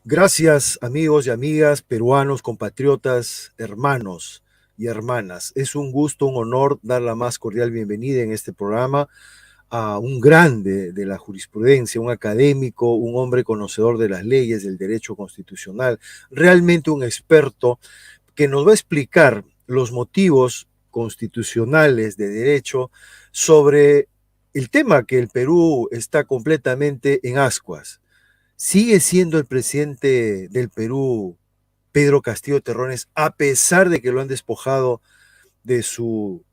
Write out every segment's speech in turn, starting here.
Gracias, amigos y amigas, peruanos, compatriotas, hermanos y hermanas. Es un gusto, un honor dar la más cordial bienvenida en este programa a un grande de la jurisprudencia, un académico, un hombre conocedor de las leyes, del derecho constitucional, realmente un experto que nos va a explicar los motivos constitucionales de derecho sobre el tema que el Perú está completamente en ascuas. Sigue siendo el presidente del Perú, Pedro Castillo Terrones, a pesar de que lo han despojado de su,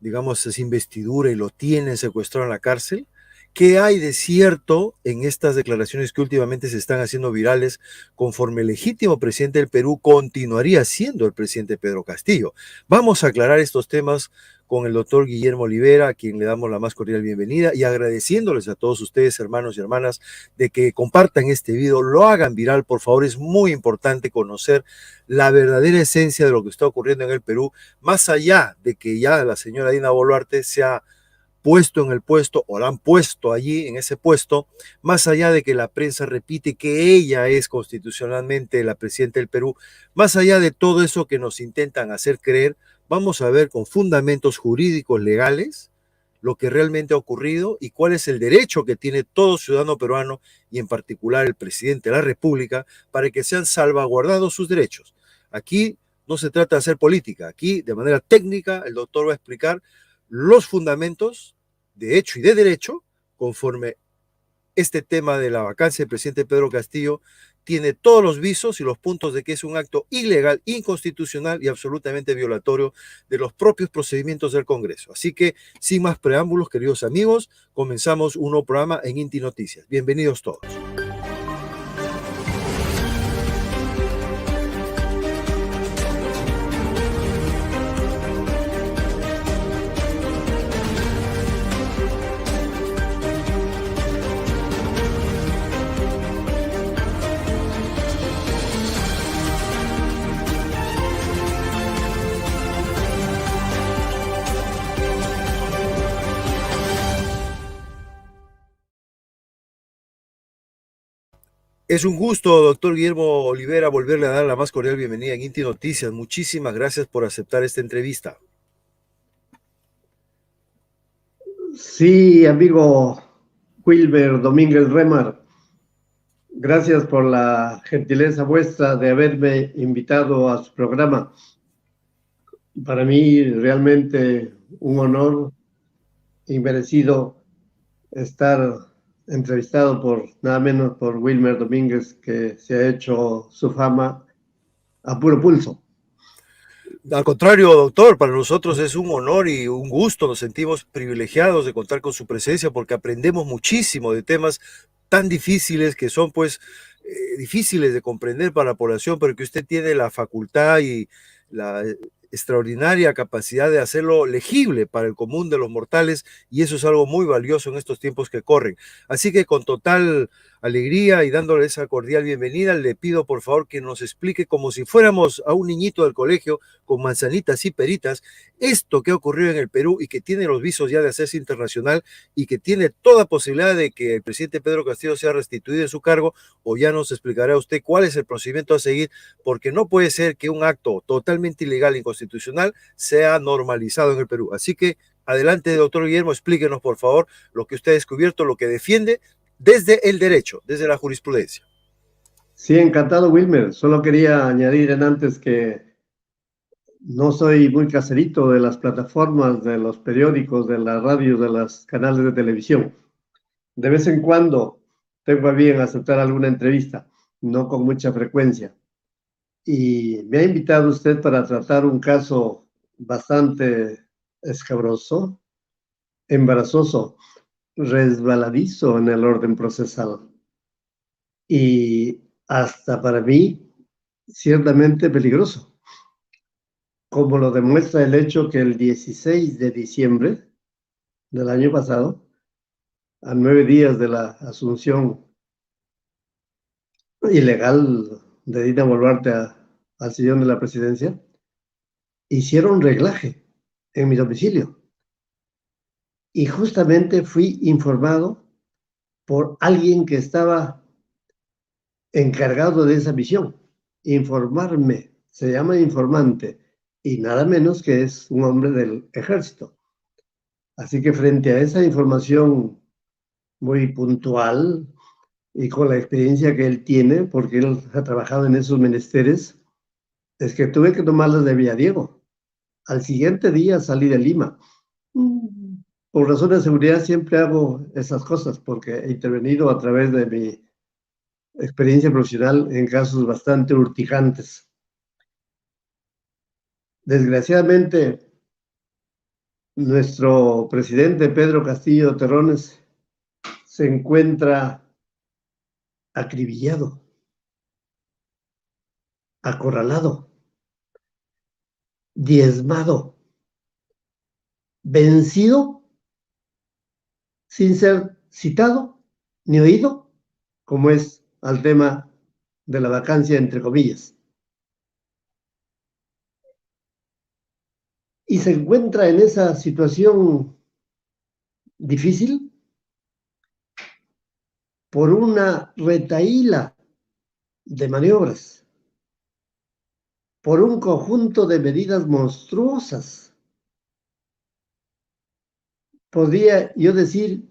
digamos, su investidura y lo tienen secuestrado en la cárcel. ¿Qué hay de cierto en estas declaraciones que últimamente se están haciendo virales conforme el legítimo presidente del Perú continuaría siendo el presidente Pedro Castillo? Vamos a aclarar estos temas con el doctor Guillermo Olivera, a quien le damos la más cordial bienvenida y agradeciéndoles a todos ustedes, hermanos y hermanas, de que compartan este video, lo hagan viral, por favor. Es muy importante conocer la verdadera esencia de lo que está ocurriendo en el Perú, más allá de que ya la señora Dina Boluarte se ha puesto en el puesto o la han puesto allí en ese puesto, más allá de que la prensa repite que ella es constitucionalmente la presidenta del Perú, más allá de todo eso que nos intentan hacer creer, vamos a ver con fundamentos jurídicos legales lo que realmente ha ocurrido y cuál es el derecho que tiene todo ciudadano peruano y en particular el presidente de la República para que sean salvaguardados sus derechos. Aquí no se trata de hacer política, aquí de manera técnica el doctor va a explicar los fundamentos de hecho y de derecho conforme este tema de la vacancia del presidente Pedro Castillo tiene todos los visos y los puntos de que es un acto ilegal, inconstitucional y absolutamente violatorio de los propios procedimientos del Congreso. Así que, sin más preámbulos, queridos amigos, comenzamos un nuevo programa en Inti Noticias. Bienvenidos todos. Es un gusto, doctor Guillermo Olivera, volverle a dar la más cordial bienvenida en Inti Noticias. Muchísimas gracias por aceptar esta entrevista. Sí, amigo Wilber Domínguez Remar, gracias por la gentileza vuestra de haberme invitado a su programa. Para mí realmente un honor inmerecido estar entrevistado por nada menos por Wilmer Domínguez, que se ha hecho su fama a puro pulso. Al contrario, doctor, para nosotros es un honor y un gusto, nos sentimos privilegiados de contar con su presencia porque aprendemos muchísimo de temas tan difíciles que son pues difíciles de comprender para la población, pero que usted tiene la facultad y la extraordinaria capacidad de hacerlo legible para el común de los mortales y eso es algo muy valioso en estos tiempos que corren. Así que con total alegría y dándole esa cordial bienvenida, le pido por favor que nos explique como si fuéramos a un niñito del colegio con manzanitas y peritas, esto que ha ocurrido en el Perú y que tiene los visos ya de hacerse internacional y que tiene toda posibilidad de que el presidente Pedro Castillo sea restituido en su cargo, o ya nos explicará usted cuál es el procedimiento a seguir, porque no puede ser que un acto totalmente ilegal e inconstitucional sea normalizado en el Perú. Así que adelante, doctor Guillermo, explíquenos por favor lo que usted ha descubierto, lo que defiende desde el derecho, desde la jurisprudencia. Sí, encantado, Wilmer. Solo quería añadir en antes que no soy muy caserito de las plataformas, de los periódicos, de la radio, de los canales de televisión. De vez en cuando tengo a bien aceptar alguna entrevista, no con mucha frecuencia. Y me ha invitado usted para tratar un caso bastante escabroso, embarazoso, resbaladizo en el orden procesal. Y hasta para mí, ciertamente peligroso, como lo demuestra el hecho que el 16 de diciembre del año pasado, a 9 días de la asunción ilegal de Dina Boluarte al sillón de la presidencia, hicieron reglaje en mi domicilio. Y justamente fui informado por alguien que estaba encargado de esa misión, informarme, se llama informante, y nada menos que es un hombre del ejército. Así que frente a esa información muy puntual y con la experiencia que él tiene, porque él ha trabajado en esos menesteres, es que tuve que tomarlas de Villadiego. Al siguiente día salí de Lima. Por razones de seguridad siempre hago esas cosas, porque he intervenido a través de mi experiencia profesional en casos bastante urticantes. Desgraciadamente, nuestro presidente Pedro Castillo Terrones se encuentra acribillado, acorralado, diezmado, vencido, sin ser citado ni oído, como es al tema de la vacancia, entre comillas. Y se encuentra en esa situación difícil por una retahíla de maniobras, por un conjunto de medidas monstruosas. Podría yo decir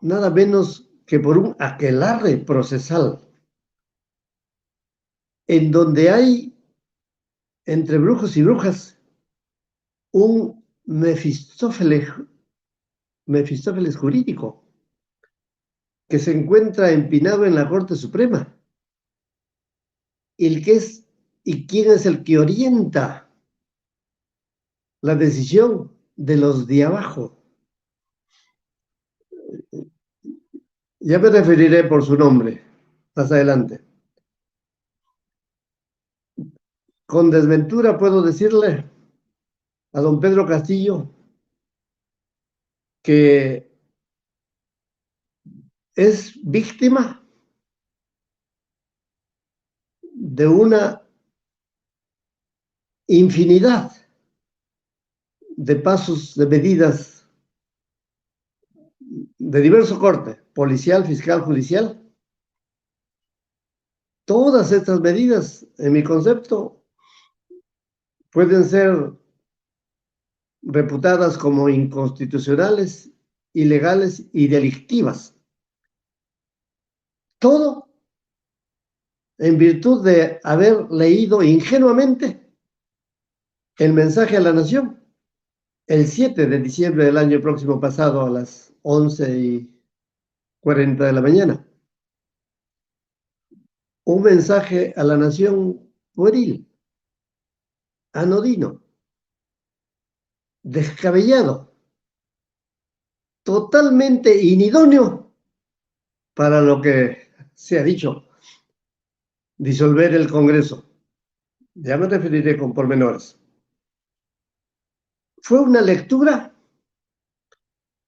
nada menos que por un aquelarre procesal, en donde hay entre brujos y brujas un Mefistófeles jurídico que se encuentra empinado en la Corte Suprema. ¿Y quién es el que orienta la decisión de los de abajo? Ya me referiré por su nombre más adelante. Con desventura puedo decirle a don Pedro Castillo que es víctima de una infinidad de pasos, de medidas de diverso corte, policial, fiscal, judicial. Todas estas medidas, en mi concepto, pueden ser reputadas como inconstitucionales, ilegales y delictivas. Todo en virtud de haber leído ingenuamente el mensaje a la nación el 7 de diciembre del año próximo pasado a las 11:40 de la mañana. Un mensaje a la nación pueril, anodino, descabellado, totalmente inidóneo para lo que se ha dicho, disolver el Congreso. Ya me referiré con pormenores. Fue una lectura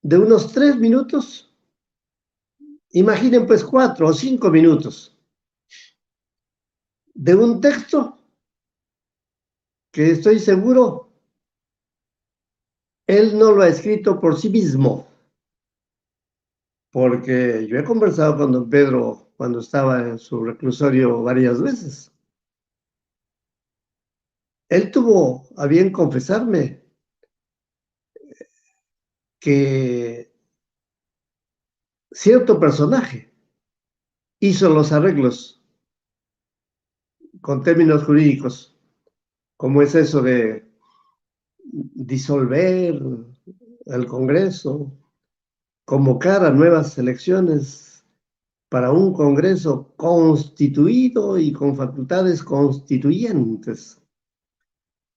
de unos 3 minutos, imaginen pues 4 o 5 minutos, de un texto que estoy seguro él no lo ha escrito por sí mismo, porque yo he conversado con don Pedro cuando estaba en su reclusorio varias veces. Él tuvo a bien confesarme que cierto personaje hizo los arreglos con términos jurídicos, como es eso de disolver el Congreso, convocar a nuevas elecciones para un Congreso constituido y con facultades constituyentes.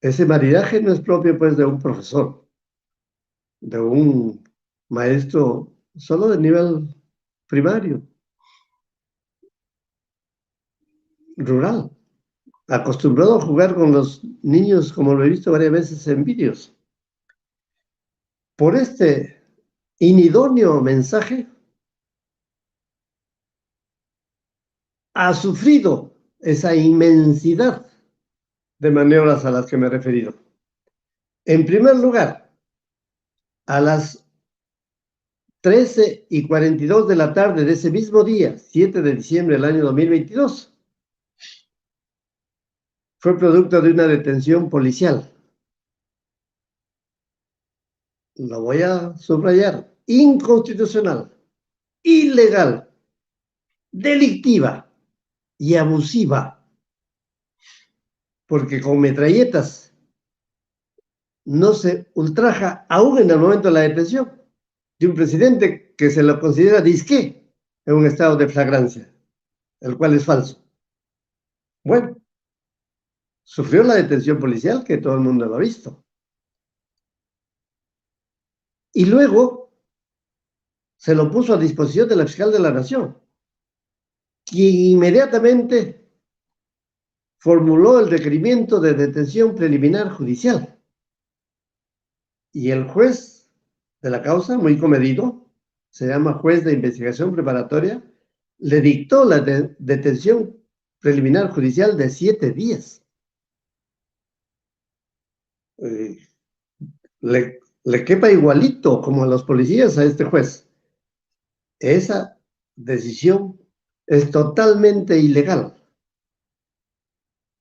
Ese maridaje no es propio, pues, de un profesor, de un maestro solo de nivel primario, rural, acostumbrado a jugar con los niños, como lo he visto varias veces en vídeos. Por este inidóneo mensaje, ha sufrido esa inmensidad de maniobras a las que me he referido. En primer lugar, a las 13:42 de la tarde de ese mismo día, 7 de diciembre del año 2022, fue producto de una detención policial. Lo voy a subrayar: inconstitucional, ilegal, delictiva y abusiva, porque con metralletas no se ultraja aún en el momento de la detención de un presidente que se lo considera disque en un estado de flagrancia, el cual es falso. Bueno, sufrió la detención policial, que todo el mundo lo ha visto. Y luego se lo puso a disposición de la fiscal de la Nación, quien inmediatamente formuló el requerimiento de detención preliminar judicial. Y el juez de la causa, muy comedido, se llama juez de investigación preparatoria, le dictó la detención preliminar judicial de 7 días. Le quepa igualito como a los policías a este juez. Esa decisión es totalmente ilegal,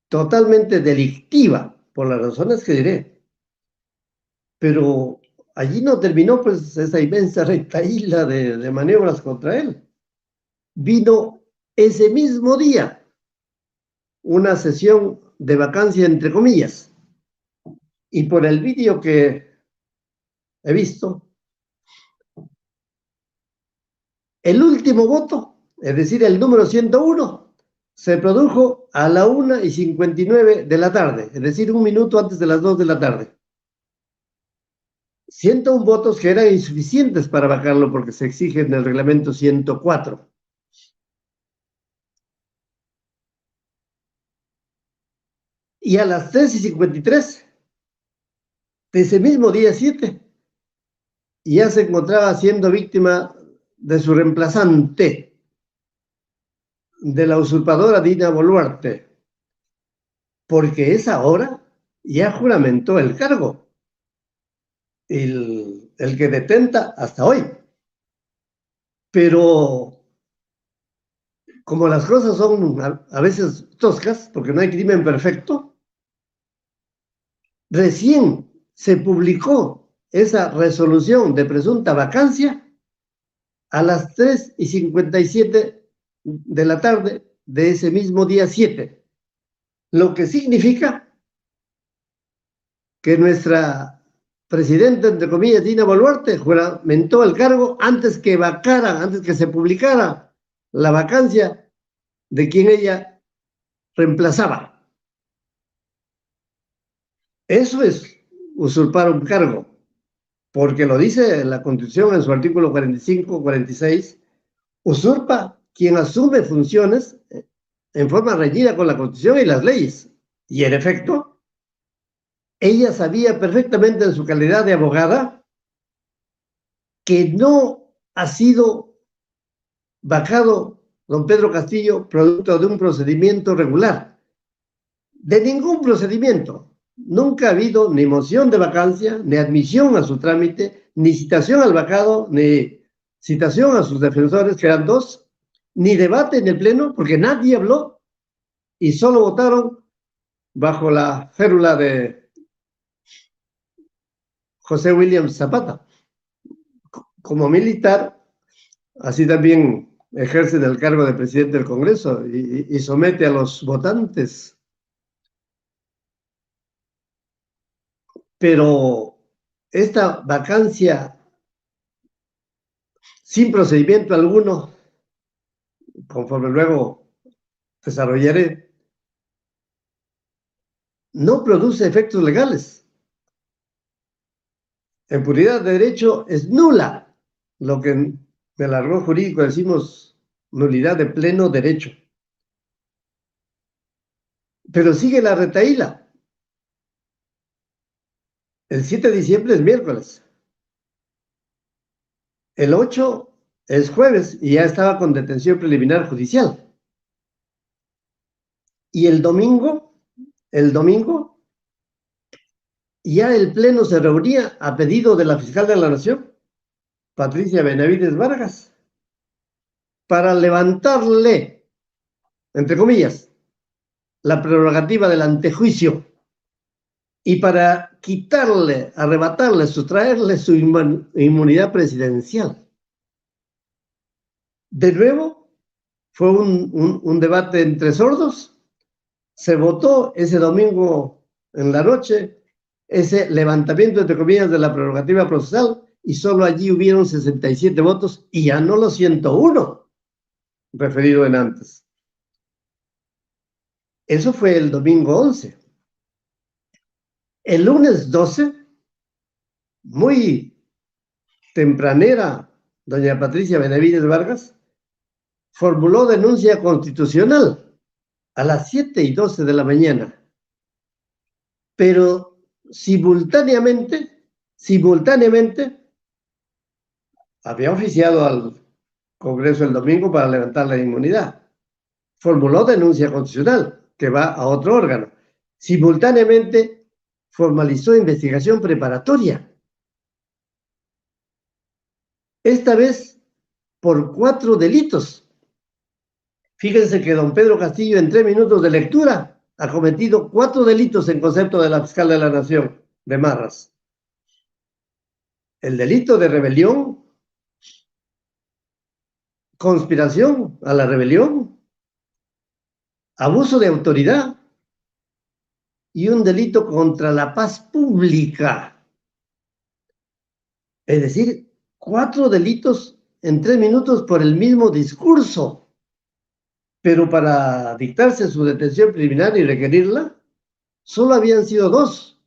totalmente delictiva, por las razones que diré. Pero allí no terminó pues esa inmensa retahíla de maniobras contra él. Vino ese mismo día una sesión de vacancia, entre comillas, y por el vídeo que he visto, el último voto, es decir, el número 101, se produjo a la 1:59 de la tarde, es decir, un minuto antes de las 2 de la tarde. 101 votos que eran insuficientes para bajarlo porque se exige en el reglamento 104. Y a las 3:53 de ese mismo día 7, ya se encontraba siendo víctima de su reemplazante, de la usurpadora Dina Boluarte, porque esa hora ya juramentó el cargo, el que detenta hasta hoy. Pero como las cosas son a veces toscas, porque no hay crimen perfecto, recién se publicó esa resolución de presunta vacancia a las 3:57 de la tarde de ese mismo día 7, lo que significa que nuestra presidenta, entre comillas, Dina Boluarte, juramentó el cargo antes que se publicara la vacancia de quien ella reemplazaba. Eso es usurpar un cargo, porque lo dice la Constitución en su artículo 45, 46, usurpa quien asume funciones en forma reñida con la Constitución y las leyes. Y en efecto, ella sabía perfectamente en su calidad de abogada que no ha sido bajado don Pedro Castillo producto de un procedimiento regular, de ningún procedimiento. Nunca ha habido ni moción de vacancia, ni admisión a su trámite, ni citación al bajado, ni citación a sus defensores, que eran 2, ni debate en el Pleno, porque nadie habló y solo votaron bajo la férula de José William Zapata. Como militar, así también ejerce el cargo de presidente del Congreso y somete a los votantes. Pero esta vacancia sin procedimiento alguno, conforme luego desarrollaré, no produce efectos legales. En puridad de derecho es nula, lo que en el argot jurídico decimos nulidad de pleno derecho. Pero sigue la retahíla. El 7 de diciembre es miércoles. El 8 es jueves y ya estaba con detención preliminar judicial. Y el domingo, ya el Pleno se reunía a pedido de la fiscal de la Nación Patricia Benavides Vargas para levantarle, entre comillas, la prerrogativa del antejuicio y para quitarle, arrebatarle, sustraerle su inmunidad presidencial. De nuevo, fue un debate entre sordos. Se votó ese domingo en la noche ese levantamiento, entre comillas, de la prerrogativa procesal y solo allí hubieron 67 votos y ya no los 101 referido en antes. Eso fue el domingo 11. El lunes 12, muy tempranera, doña Patricia Benavides Vargas formuló denuncia constitucional a las 7:12 de la mañana, pero simultáneamente, había oficiado al Congreso el domingo para levantar la inmunidad. Formuló denuncia constitucional, que va a otro órgano. Simultáneamente, formalizó investigación preparatoria. Esta vez por 4 delitos. Fíjense que don Pedro Castillo, en 3 minutos de lectura, ha cometido 4 delitos en concepto de la fiscal de la Nación, de Marras. El delito de rebelión, conspiración a la rebelión, abuso de autoridad y un delito contra la paz pública. Es decir, 4 delitos en 3 minutos por el mismo discurso. Pero para dictarse su detención preliminar y requerirla, solo habían sido 2,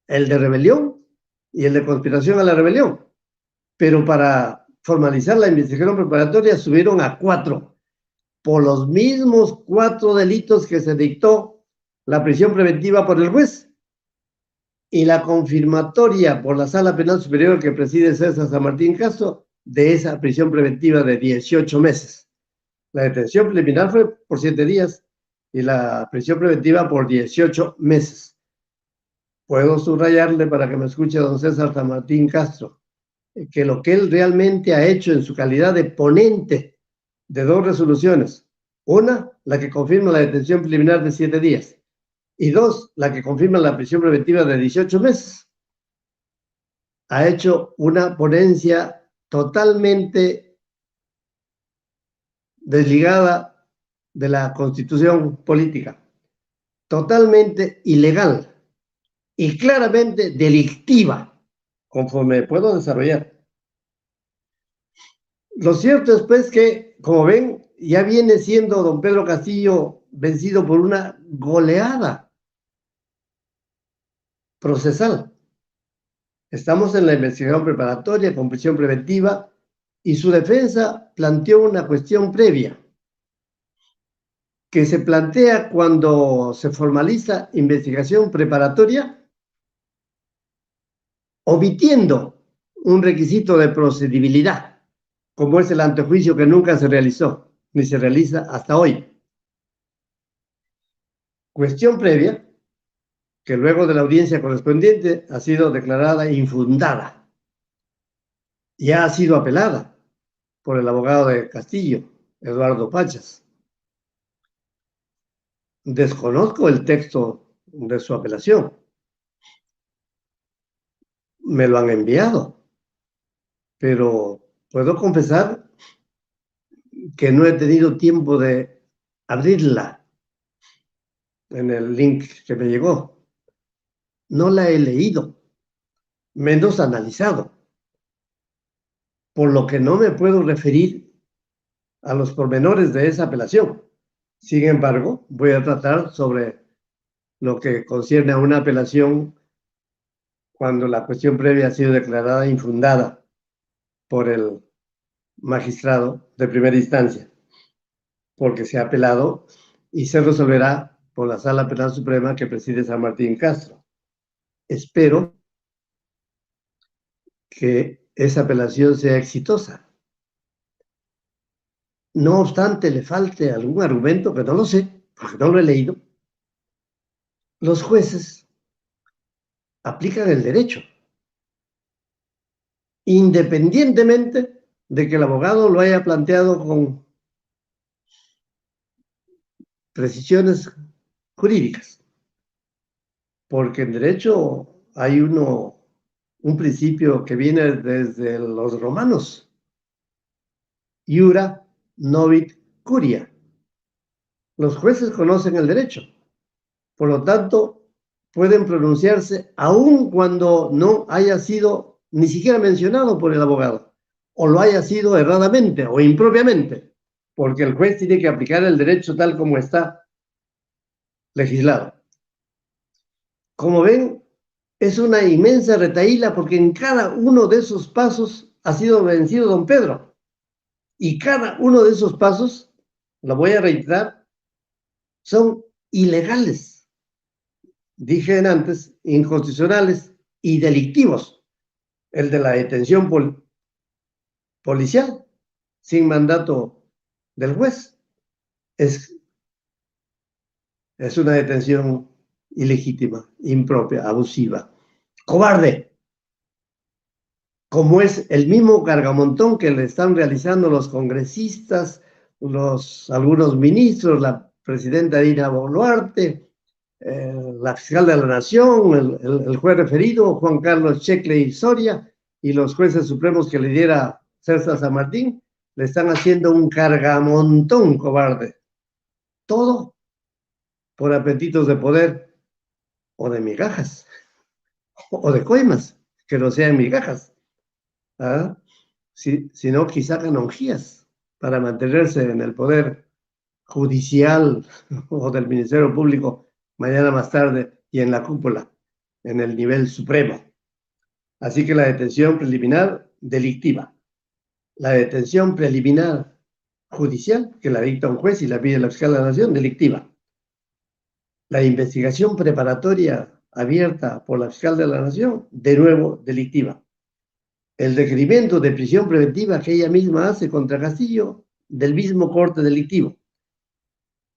el de rebelión y el de conspiración a la rebelión. Pero para formalizar la investigación preparatoria subieron a 4, por los mismos 4 delitos que se dictó la prisión preventiva por el juez y la confirmatoria por la Sala Penal Superior que preside César San Martín Castro de esa prisión preventiva de 18 meses. La detención preliminar fue por 7 días y la prisión preventiva por 18 meses. Puedo subrayarle para que me escuche don César San Martín Castro, que lo que él realmente ha hecho en su calidad de ponente de 2 resoluciones, una, la que confirma la detención preliminar de 7 días, y 2, la que confirma la prisión preventiva de 18 meses, ha hecho una ponencia totalmente desligada de la constitución política, totalmente ilegal y claramente delictiva, conforme puedo desarrollar. Lo cierto es pues que, como ven, ya viene siendo don Pedro Castillo vencido por una goleada procesal. Estamos en la investigación preparatoria con prisión preventiva y su defensa planteó una cuestión previa que se plantea cuando se formaliza investigación preparatoria, omitiendo un requisito de procedibilidad, como es el antejuicio que nunca se realizó, ni se realiza hasta hoy. Cuestión previa que luego de la audiencia correspondiente ha sido declarada infundada. Ya ha sido apelada por el abogado de Castillo, Eduardo Pachas. Desconozco el texto de su apelación. Me lo han enviado, pero puedo confesar que no he tenido tiempo de abrirla en el link que me llegó. No la he leído, menos analizado, por lo que no me puedo referir a los pormenores de esa apelación. Sin embargo, voy a tratar sobre lo que concierne a una apelación cuando la cuestión previa ha sido declarada infundada por el magistrado de primera instancia, porque se ha apelado y se resolverá por la Sala Penal Suprema que preside San Martín Castro. Espero que esa apelación sea exitosa. No obstante, le falte algún argumento que no lo sé, porque no lo he leído. Los jueces aplican el derecho independientemente de que el abogado lo haya planteado con precisiones jurídicas. Porque en derecho hay un principio que viene desde los romanos: iura novit curia. Los jueces conocen el derecho, por lo tanto, pueden pronunciarse aun cuando no haya sido ni siquiera mencionado por el abogado, o lo haya sido erradamente o impropiamente, porque el juez tiene que aplicar el derecho tal como está legislado. Como ven, es una inmensa retahíla, porque en cada uno de esos pasos ha sido vencido don Pedro. Y cada uno de esos pasos, lo voy a reiterar, son ilegales. Dije antes, inconstitucionales y delictivos. El de la detención policial sin mandato del juez es una detención ilegítima, impropia, abusiva, cobarde, como es el mismo cargamontón que le están realizando los congresistas, algunos ministros, la presidenta Dina Boluarte, la fiscal de la Nación, el juez referido, Juan Carlos Shekley Soria, y los jueces supremos que lidera César San Martín, le están haciendo un cargamontón cobarde. Todo por apetitos de poder o de migajas, o de coimas, que no sean migajas, ¿ah? Sino quizá canonjías para mantenerse en el poder judicial o del Ministerio Público mañana más tarde y en la cúpula, en el nivel supremo. Así que la detención preliminar delictiva, la detención preliminar judicial, que la dicta un juez y la pide la fiscal de la Nación, delictiva. La investigación preparatoria abierta por la fiscal de la Nación, de nuevo delictiva. El requerimiento de prisión preventiva que ella misma hace contra Castillo, del mismo corte delictivo.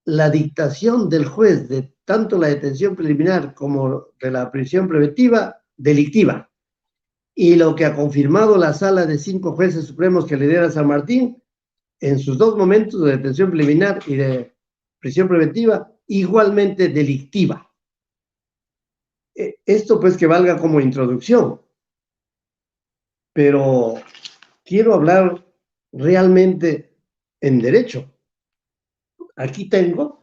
La dictación del juez de tanto la detención preliminar como de la prisión preventiva, delictiva. Y lo que ha confirmado la sala de 5 jueces supremos que lidera San Martín, en sus 2 momentos de detención preliminar y de prisión preventiva, igualmente delictiva. Esto pues que valga como introducción, pero quiero hablar realmente en derecho. Aquí tengo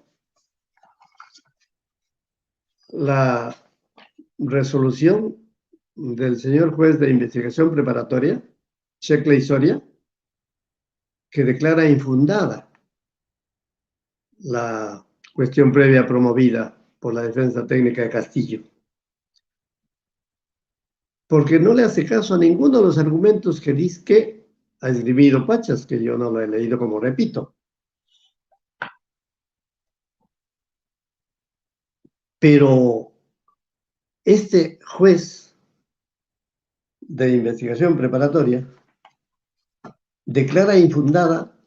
la resolución del señor juez de investigación preparatoria, Shekley Soria, que declara infundada la cuestión previa promovida por la defensa técnica de Castillo, porque no le hace caso a ninguno de los argumentos que dice que ha esgrimido Pachas, que yo no lo he leído, como repito. Pero este juez de investigación preparatoria declara infundada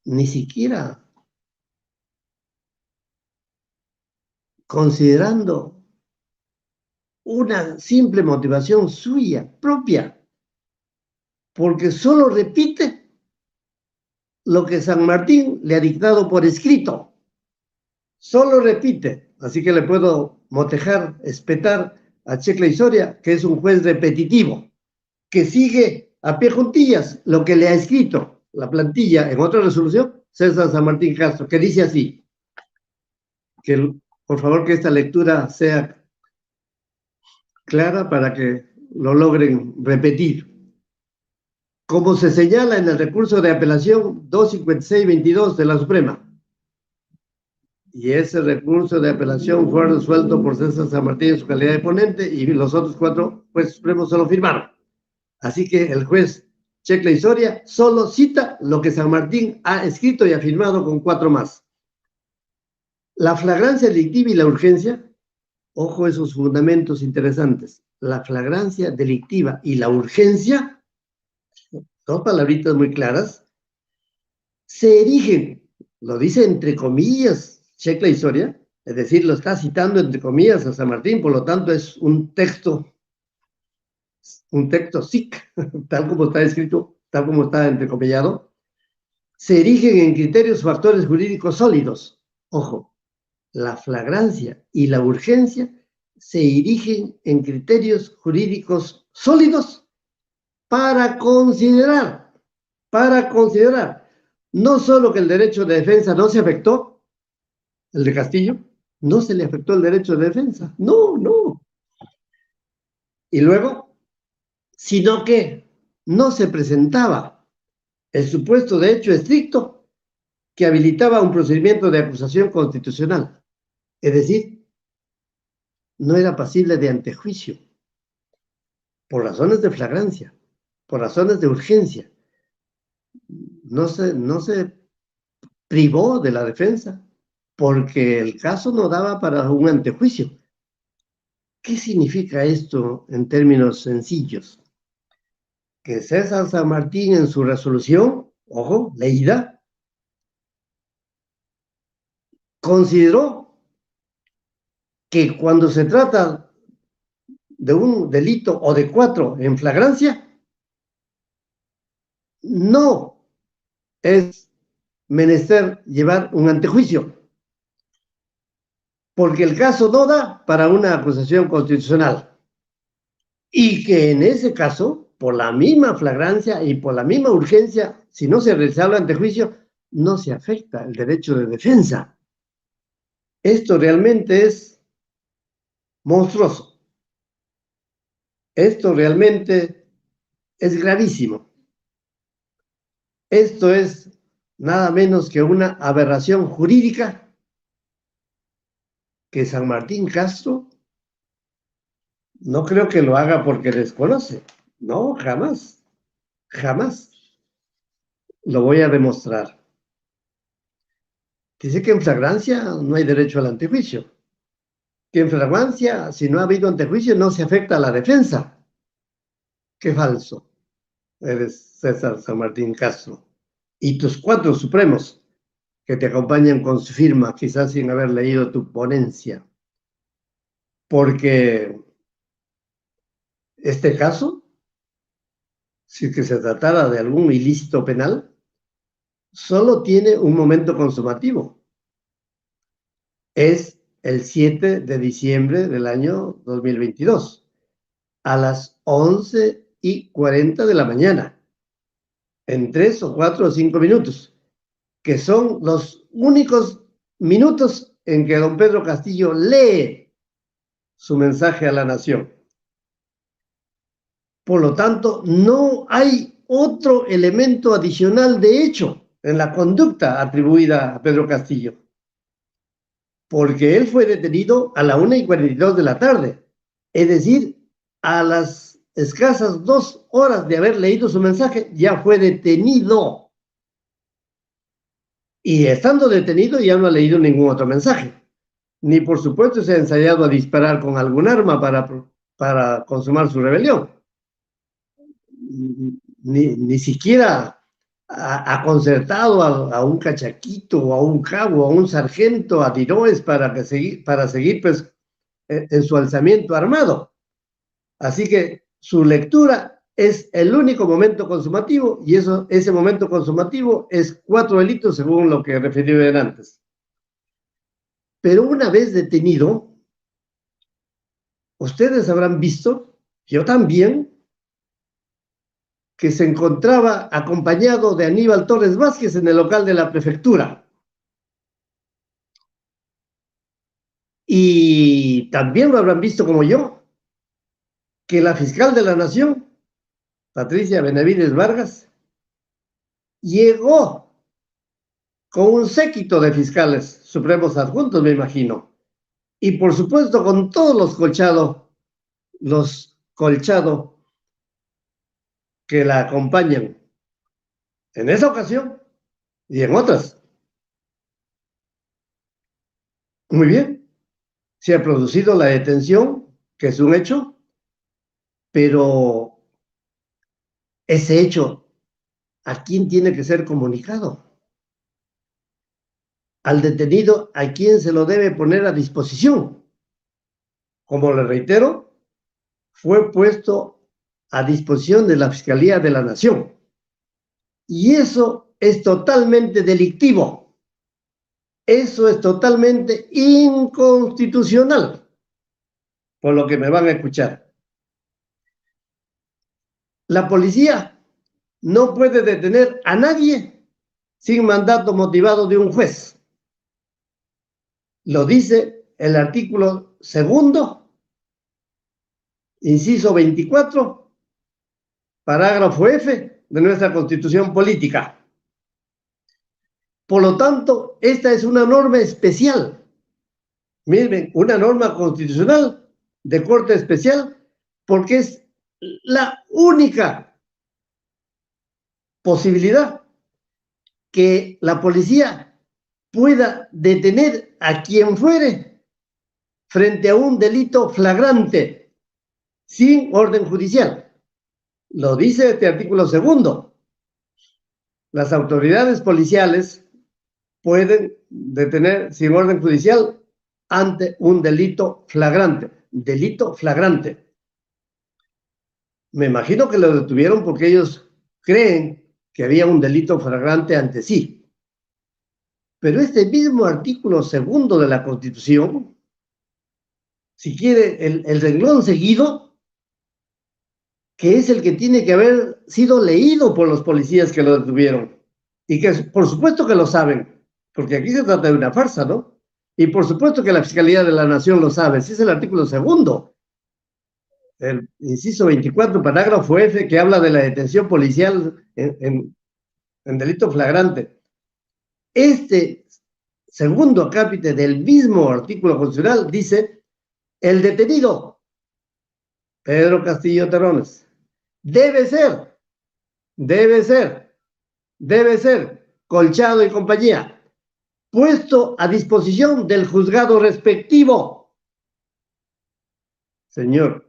ni siquiera considerando una simple motivación suya, propia, porque solo repite lo que San Martín le ha dictado por escrito. Solo repite. Así que le puedo motejar, espetar a Shekley Soria, que es un juez repetitivo, que sigue a pie juntillas lo que le ha escrito la plantilla en otra resolución, César San Martín Castro, que dice así, que por favor que esta lectura sea clara para que lo logren repetir. Como se señala en el recurso de apelación 256-22 de la Suprema, y ese recurso de apelación fue resuelto por César San Martín en su calidad de ponente, y los otros 4 jueces supremos solo firmaron. Así que el juez Shekley Soria solo cita lo que San Martín ha escrito y ha firmado con 4 más. La flagrancia delictiva y la urgencia, ojo esos fundamentos interesantes, la flagrancia delictiva y la urgencia, 2 palabritas muy claras, se erigen, lo dice entre comillas Shekley Soria, es decir, lo está citando entre comillas a San Martín, por lo tanto es un texto un texto SIC, tal como está escrito, tal como está entrecomillado, se erigen en criterios factores jurídicos sólidos. Ojo, la flagrancia y la urgencia se erigen en criterios jurídicos sólidos para considerar, no solo que el derecho de defensa no se afectó, el de Castillo, no se le afectó el derecho de defensa, no, no. Y luego, sino que no se presentaba el supuesto de hecho estricto que habilitaba un procedimiento de acusación constitucional. Es decir, no era pasible de antejuicio por razones de flagrancia, por razones de urgencia. No se privó de la defensa porque el caso no daba para un antejuicio. ¿Qué significa esto en términos sencillos? Que César San Martín en su resolución, ojo, leída, consideró que cuando se trata de un delito o de 4 en flagrancia, no es menester llevar un antejuicio, porque el caso no da para una acusación constitucional. Y que en ese caso, por la misma flagrancia y por la misma urgencia, si no se realizaba el antejuicio, no se afecta el derecho de defensa. Esto realmente es monstruoso. Esto realmente es gravísimo. Esto es nada menos que una aberración jurídica que San Martín Castro no creo que lo haga porque desconoce. No, jamás, jamás. Lo voy a demostrar. Dice que en flagrancia no hay derecho al antejuicio. Que en flagrancia, si no ha habido antejuicio, no se afecta a la defensa. Qué falso. Eres César San Martín Castro. Y tus 4 supremos que te acompañan con su firma, quizás sin haber leído tu ponencia. Porque este caso, si es que se tratara de algún ilícito penal, solo tiene un momento consumativo. Es el 7 de diciembre del año 2022, a las 11:40 de la mañana, en 3 o 4 o 5 minutos, que son los únicos minutos en que don Pedro Castillo lee su mensaje a la nación. Por lo tanto, no hay otro elemento adicional de hecho en la conducta atribuida a Pedro Castillo, porque él fue detenido a la 1:42 de la tarde, es decir, a las escasas 2 horas de haber leído su mensaje, ya fue detenido. Y estando detenido ya no ha leído ningún otro mensaje, ni por supuesto se ha ensayado a disparar con algún arma para consumar su rebelión. Ni siquiera ha concertado a un cachaquito, o a un cabo, a un sargento, a tirones para seguir pues, en su alzamiento armado. Así que su lectura es el único momento consumativo y ese momento consumativo es 4 delitos según lo que referí antes. Pero una vez detenido, ustedes habrán visto, yo también, que se encontraba acompañado de Aníbal Torres Vázquez en el local de la prefectura. Y también lo habrán visto como yo, que la fiscal de la Nación, Patricia Benavides Vargas, llegó con un séquito de fiscales supremos adjuntos, me imagino, y por supuesto con todos los colchados que la acompañan en esa ocasión y en otras. Muy bien, se ha producido la detención, que es un hecho, pero ese hecho, ¿a quién tiene que ser comunicado? Al detenido, ¿a quién se lo debe poner a disposición? Como le reitero, fue puesto a disposición de la Fiscalía de la Nación. Y eso es totalmente delictivo. Eso es totalmente inconstitucional, por lo que me van a escuchar. La policía no puede detener a nadie sin mandato motivado de un juez. Lo dice el artículo 2, inciso 24, parágrafo F de nuestra Constitución Política. Por lo tanto, esta es una norma especial. Miren, una norma constitucional de corte especial, porque es la única posibilidad que la policía pueda detener a quien fuere frente a un delito flagrante sin orden judicial. Lo dice este artículo 2. Las autoridades policiales pueden detener sin orden judicial ante un delito flagrante. Delito flagrante. Me imagino que lo detuvieron porque ellos creen que había un delito flagrante ante sí. Pero este mismo artículo 2 de la Constitución, si quiere el renglón seguido, que es el que tiene que haber sido leído por los policías que lo detuvieron, y que por supuesto que lo saben, porque aquí se trata de una farsa, ¿no? Y por supuesto que la Fiscalía de la Nación lo sabe, si es el artículo 2, el inciso 24, parágrafo F, que habla de la detención policial en delito flagrante. Este segundo acápite del mismo artículo constitucional dice: el detenido Pedro Castillo Terrones debe ser Colchado y compañía puesto a disposición del juzgado respectivo. Señor,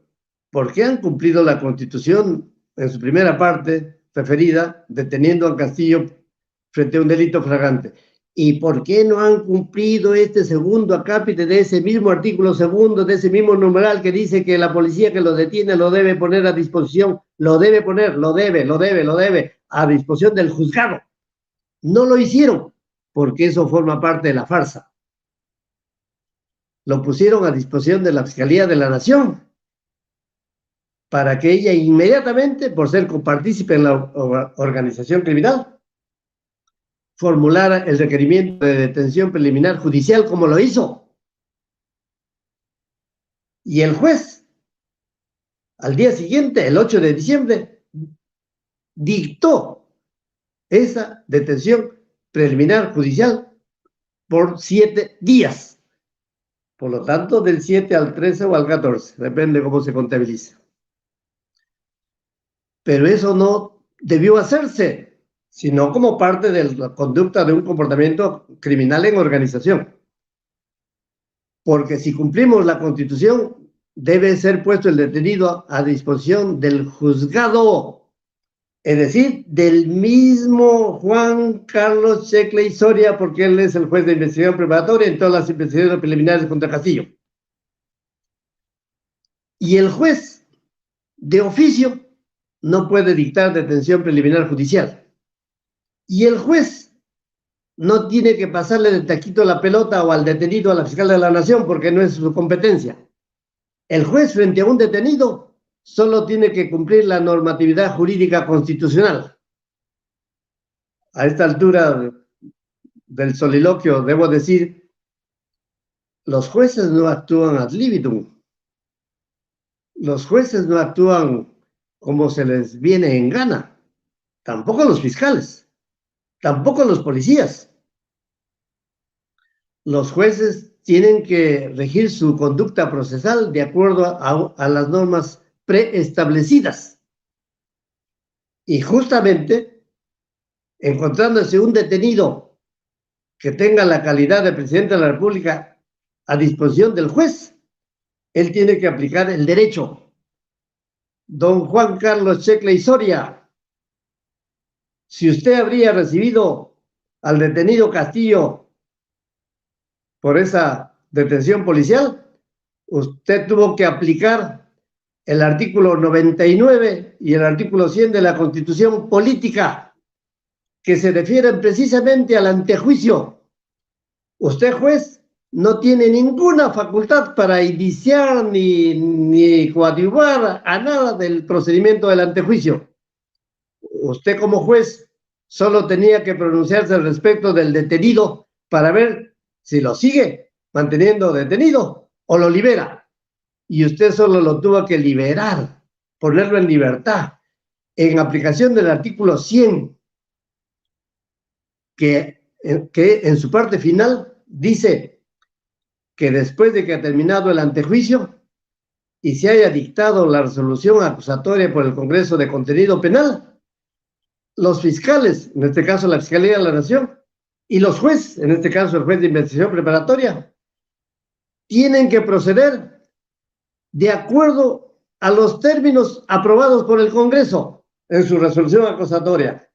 ¿por qué han cumplido la Constitución en su primera parte referida, deteniendo a Castillo frente a un delito flagrante? ¿Y por qué no han cumplido este segundo acápite de ese mismo artículo 2, de ese mismo numeral que dice que la policía que lo detiene lo debe poner a disposición, lo debe a disposición del juzgado? No lo hicieron, porque eso forma parte de la farsa. Lo pusieron a disposición de la Fiscalía de la Nación, para que ella inmediatamente, por ser copartícipe en la organización criminal, formulara el requerimiento de detención preliminar judicial, como lo hizo. Y el juez, al día siguiente, el 8 de diciembre, dictó esa detención preliminar judicial por 7 días. Por lo tanto, del 7 al 13 o al 14, depende cómo se contabilice. Pero eso no debió hacerse, sino como parte de la conducta de un comportamiento criminal en organización. Porque si cumplimos la Constitución, debe ser puesto el detenido a disposición del juzgado, es decir, del mismo Juan Carlos Shekley Soria, porque él es el juez de investigación preparatoria en todas las investigaciones preliminares contra Castillo. Y el juez, de oficio, no puede dictar detención preliminar judicial. Y el juez no tiene que pasarle de taquito la pelota o al detenido a la fiscal de la Nación, porque no es su competencia. El juez, frente a un detenido, solo tiene que cumplir la normatividad jurídica constitucional. A esta altura del soliloquio, debo decir, los jueces no actúan ad libitum. Los jueces no actúan como se les viene en gana. Tampoco los fiscales. Tampoco los policías. Los jueces tienen que regir su conducta procesal de acuerdo a las normas preestablecidas. Y justamente, encontrándose un detenido que tenga la calidad de presidente de la República a disposición del juez, él tiene que aplicar el derecho. Don Juan Carlos Shekley Soria, si usted habría recibido al detenido Castillo por esa detención policial, usted tuvo que aplicar el artículo 99 y el artículo 100 de la Constitución Política, que se refieren precisamente al antejuicio. Usted, juez, no tiene ninguna facultad para iniciar ni coadyuvar a nada del procedimiento del antejuicio. Usted, como juez, solo tenía que pronunciarse al respecto del detenido para ver si lo sigue manteniendo detenido o lo libera. Y usted solo lo tuvo que liberar, ponerlo en libertad, en aplicación del artículo 100, que en su parte final dice que después de que ha terminado el antejuicio y se haya dictado la resolución acusatoria por el Congreso de contenido penal, los fiscales, en este caso la Fiscalía de la Nación, y los jueces, en este caso el juez de investigación preparatoria, tienen que proceder de acuerdo a los términos aprobados por el Congreso en su resolución acusatoria,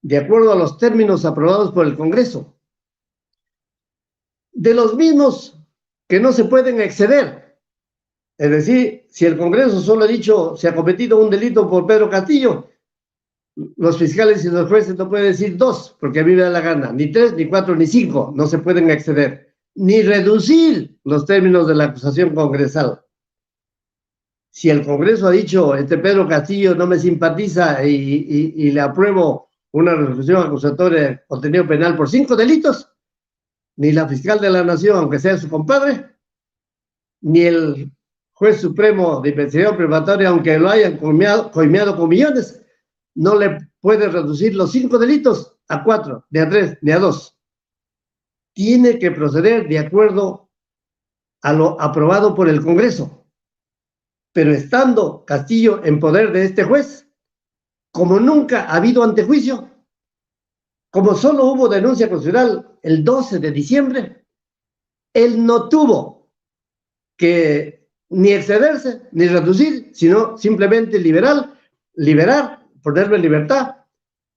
de acuerdo a los términos aprobados por el Congreso, de los mismos que no se pueden exceder. Es decir, si el Congreso solo ha dicho se ha cometido un delito por Pedro Castillo, los fiscales y los jueces no pueden decir 2, porque a mí me da la gana, ni 3, ni 4, ni 5, no se pueden exceder, ni reducir los términos de la acusación congresal. Si el Congreso ha dicho, Pedro Castillo no me simpatiza y le apruebo una resolución acusatoria de contenido penal por 5 delitos, ni la fiscal de la Nación, aunque sea su compadre, ni el juez supremo de investigación preparatoria, aunque lo hayan coimeado con millones, no le puede reducir los 5 delitos a 4, ni a 3, ni a 2. Tiene que proceder de acuerdo a lo aprobado por el Congreso. Pero estando Castillo en poder de este juez, como nunca ha habido antejuicio, como solo hubo denuncia constitucional el 12 de diciembre, él no tuvo que ni excederse ni reducir, sino simplemente liberar, ponerlo en libertad,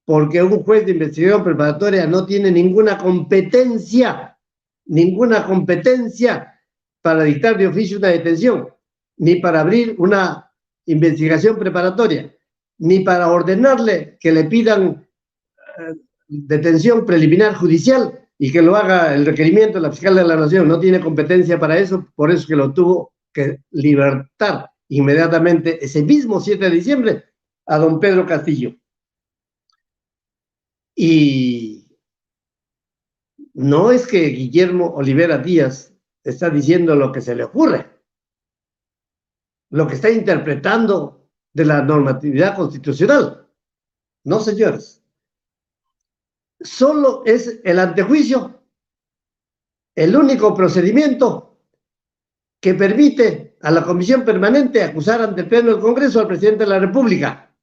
porque un juez de investigación preparatoria no tiene ninguna competencia para dictar de oficio una detención, ni para abrir una investigación preparatoria, ni para ordenarle que le pidan detención preliminar judicial y que lo haga el requerimiento de la fiscal de la Nación. No tiene competencia para eso, por eso que lo tuvo que libertar inmediatamente ese mismo 7 de diciembre a don Pedro Castillo. Y no es que Guillermo Olivera Díaz está diciendo lo que se le ocurre, lo que está interpretando de la normatividad constitucional. No, señores. Solo es el antejuicio el único procedimiento que permite a la Comisión Permanente acusar ante el Pleno del Congreso al presidente de la República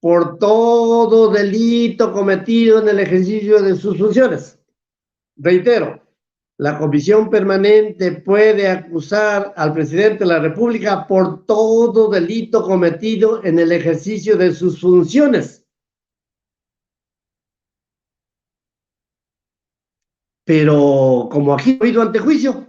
por todo delito cometido en el ejercicio de sus funciones. Reitero, la Comisión Permanente puede acusar al presidente de la República por todo delito cometido en el ejercicio de sus funciones. Pero como aquí no ha habido antejuicio,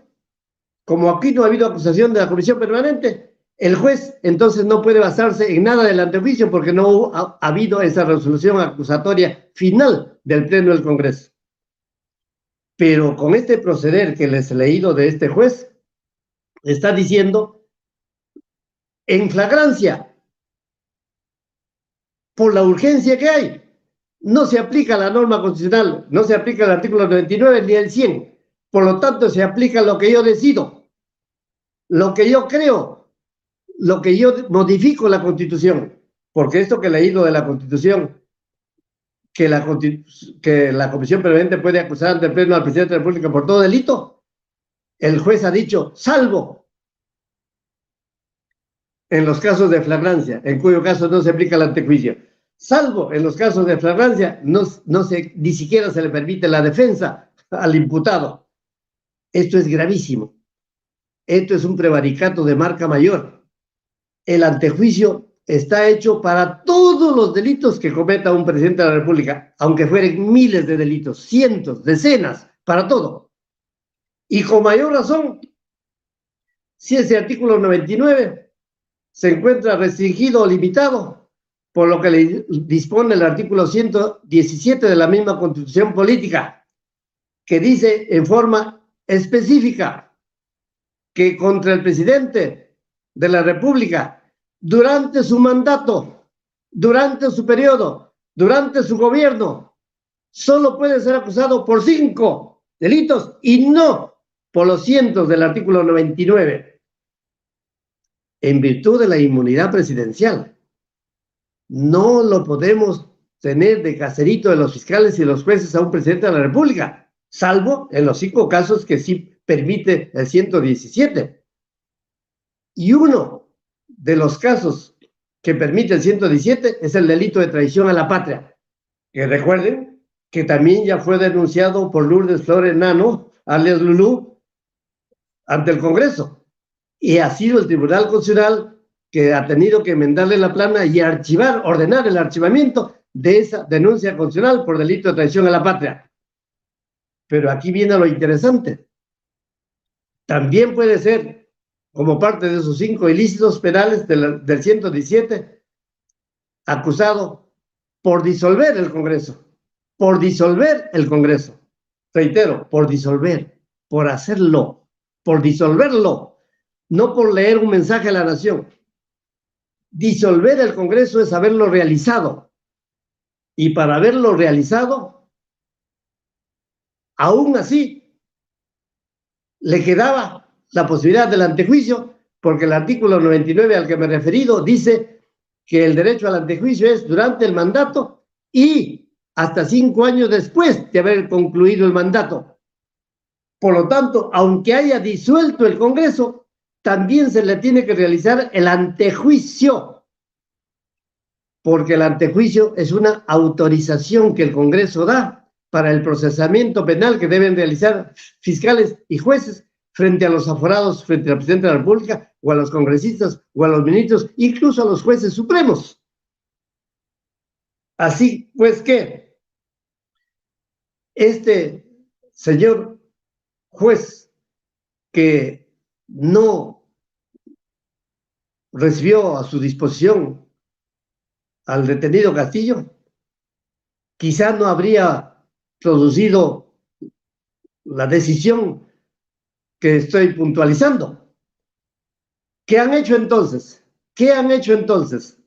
como aquí no ha habido acusación de la Comisión Permanente, el juez entonces no puede basarse en nada del antejuicio porque no ha habido esa resolución acusatoria final del Pleno del Congreso. Pero con este proceder que les he leído de este juez, está diciendo en flagrancia, por la urgencia que hay, no se aplica la norma constitucional, no se aplica el artículo 99 ni el 100. Por lo tanto, se aplica lo que yo decido, lo que yo creo, lo que yo modifico la Constitución. Porque esto que he leído de la Constitución, que la Comisión Permanente puede acusar ante el Pleno al presidente de la República por todo delito, el juez ha dicho, salvo en los casos de flagrancia, en cuyo caso no se aplica el antejuicio. Salvo en los casos de flagrancia, ni siquiera se le permite la defensa al imputado. Esto es gravísimo. Esto es un prevaricato de marca mayor. El antejuicio está hecho para todos los delitos que cometa un presidente de la República, aunque fueren miles de delitos, cientos, decenas, para todo. Y con mayor razón, si ese artículo 99 se encuentra restringido o limitado por lo que le dispone el artículo 117 de la misma Constitución Política, que dice en forma específica que contra el presidente de la República, durante su mandato, durante su periodo, durante su gobierno, solo puede ser acusado por 5 delitos y no por los cientos del artículo 99, en virtud de la inmunidad presidencial. No lo podemos tener de caserito de los fiscales y los jueces a un presidente de la República, salvo en los 5 casos que sí permite el 117. Y uno de los casos que permite el 117 es el delito de traición a la patria, que recuerden que también ya fue denunciado por Lourdes Flores Nano, alias Lulú, ante el Congreso. Y ha sido el Tribunal Constitucional que ha tenido que enmendarle la plana y ordenar el archivamiento de esa denuncia constitucional por delito de traición a la patria. Pero aquí viene lo interesante. También puede ser, como parte de esos 5 ilícitos penales del 117, acusado por disolver el Congreso. Por disolver el Congreso. Reitero, por disolver, por hacerlo, por disolverlo, no por leer un mensaje a la nación. Disolver el Congreso es haberlo realizado. Y para haberlo realizado, aún así, le quedaba la posibilidad del antejuicio, porque el artículo 99 al que me he referido dice que el derecho al antejuicio es durante el mandato y hasta 5 años después de haber concluido el mandato. Por lo tanto, aunque haya disuelto el Congreso, también se le tiene que realizar el antejuicio, porque el antejuicio es una autorización que el Congreso da para el procesamiento penal que deben realizar fiscales y jueces frente a los aforados, frente al presidente de la República, o a los congresistas, o a los ministros, incluso a los jueces supremos. Así pues que este señor juez que no recibió a su disposición al detenido Castillo, quizá no habría producido la decisión que estoy puntualizando. ¿Qué han hecho entonces? ¿Qué han hecho entonces?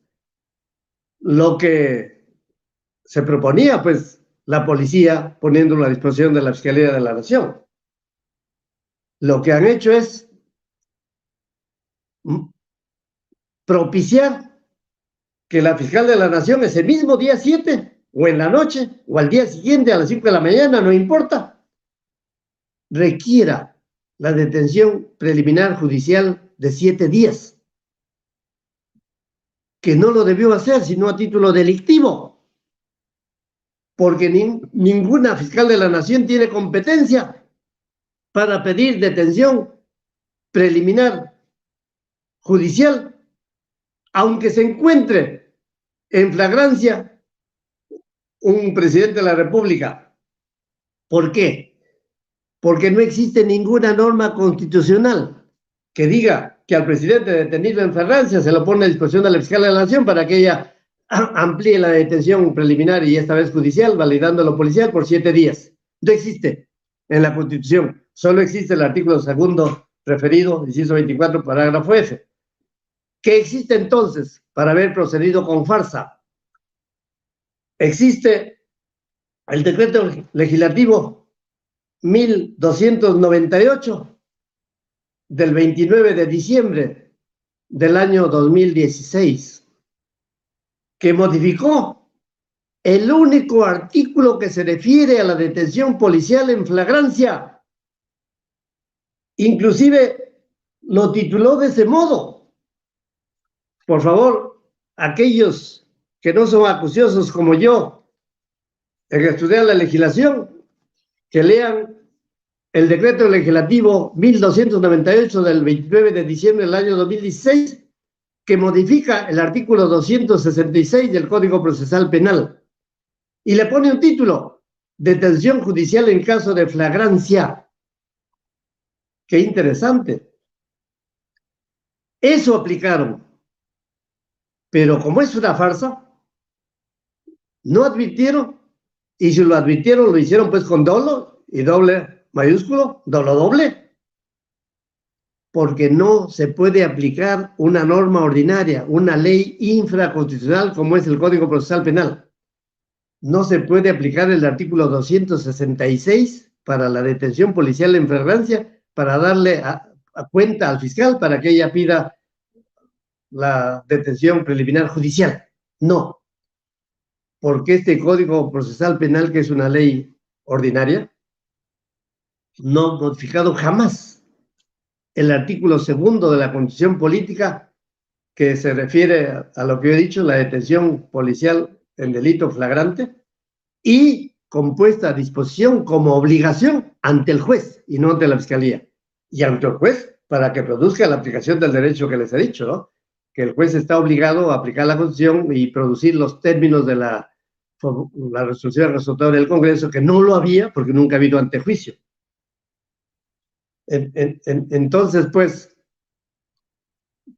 Lo que se proponía, pues, la policía poniéndolo a disposición de la Fiscalía de la Nación. Lo que han hecho es propiciar que la fiscal de la Nación ese mismo día 7, o en la noche, o al día siguiente a las 5 de la mañana, no importa, requiera la detención preliminar judicial de 7 días, que no lo debió hacer sino a título delictivo, porque ninguna fiscal de la Nación tiene competencia para pedir detención preliminar judicial, aunque se encuentre en flagrancia un presidente de la República. ¿Por qué? Porque no existe ninguna norma constitucional que diga que al presidente detenido en flagrancia se lo pone a disposición de la fiscal de la Nación para que ella amplíe la detención preliminar y esta vez judicial, validando lo policial por 7 días. No existe en la Constitución. Solo existe el artículo 2 referido, inciso 24, parágrafo F. ¿Qué existe entonces para haber procedido con farsa? Existe el decreto legislativo 1298 del 29 de diciembre del año 2016, que modificó el único artículo que se refiere a la detención policial en flagrancia. Inclusive lo tituló de ese modo. Por favor, aquellos que no son acuciosos como yo en estudiar la legislación, que lean el decreto legislativo 1298 del 29 de diciembre del año 2016, que modifica el artículo 266 del Código Procesal Penal y le pone un título: detención judicial en caso de flagrancia. Qué interesante. Eso aplicaron. Pero como es una farsa, no advirtieron, y si lo advirtieron, lo hicieron pues con dolo y doble mayúsculo, dolo doble, porque no se puede aplicar una norma ordinaria, una ley infraconstitucional como es el Código Procesal Penal. No se puede aplicar el artículo 266 para la detención policial en flagrancia, para darle a cuenta al fiscal para que ella pida la detención preliminar judicial. No, porque este Código Procesal Penal, que es una ley ordinaria, no modificado jamás el artículo 2 de la Constitución Política, que se refiere a lo que yo he dicho, la detención policial en delito flagrante, y compuesta a disposición como obligación ante el juez y no ante la fiscalía. Y ante el juez para que produzca la aplicación del derecho que les he dicho, ¿no? Que el juez está obligado a aplicar la Constitución y producir los términos de la resolución resolutoria del Congreso, que no lo había porque nunca ha habido antejuicio. Entonces, pues,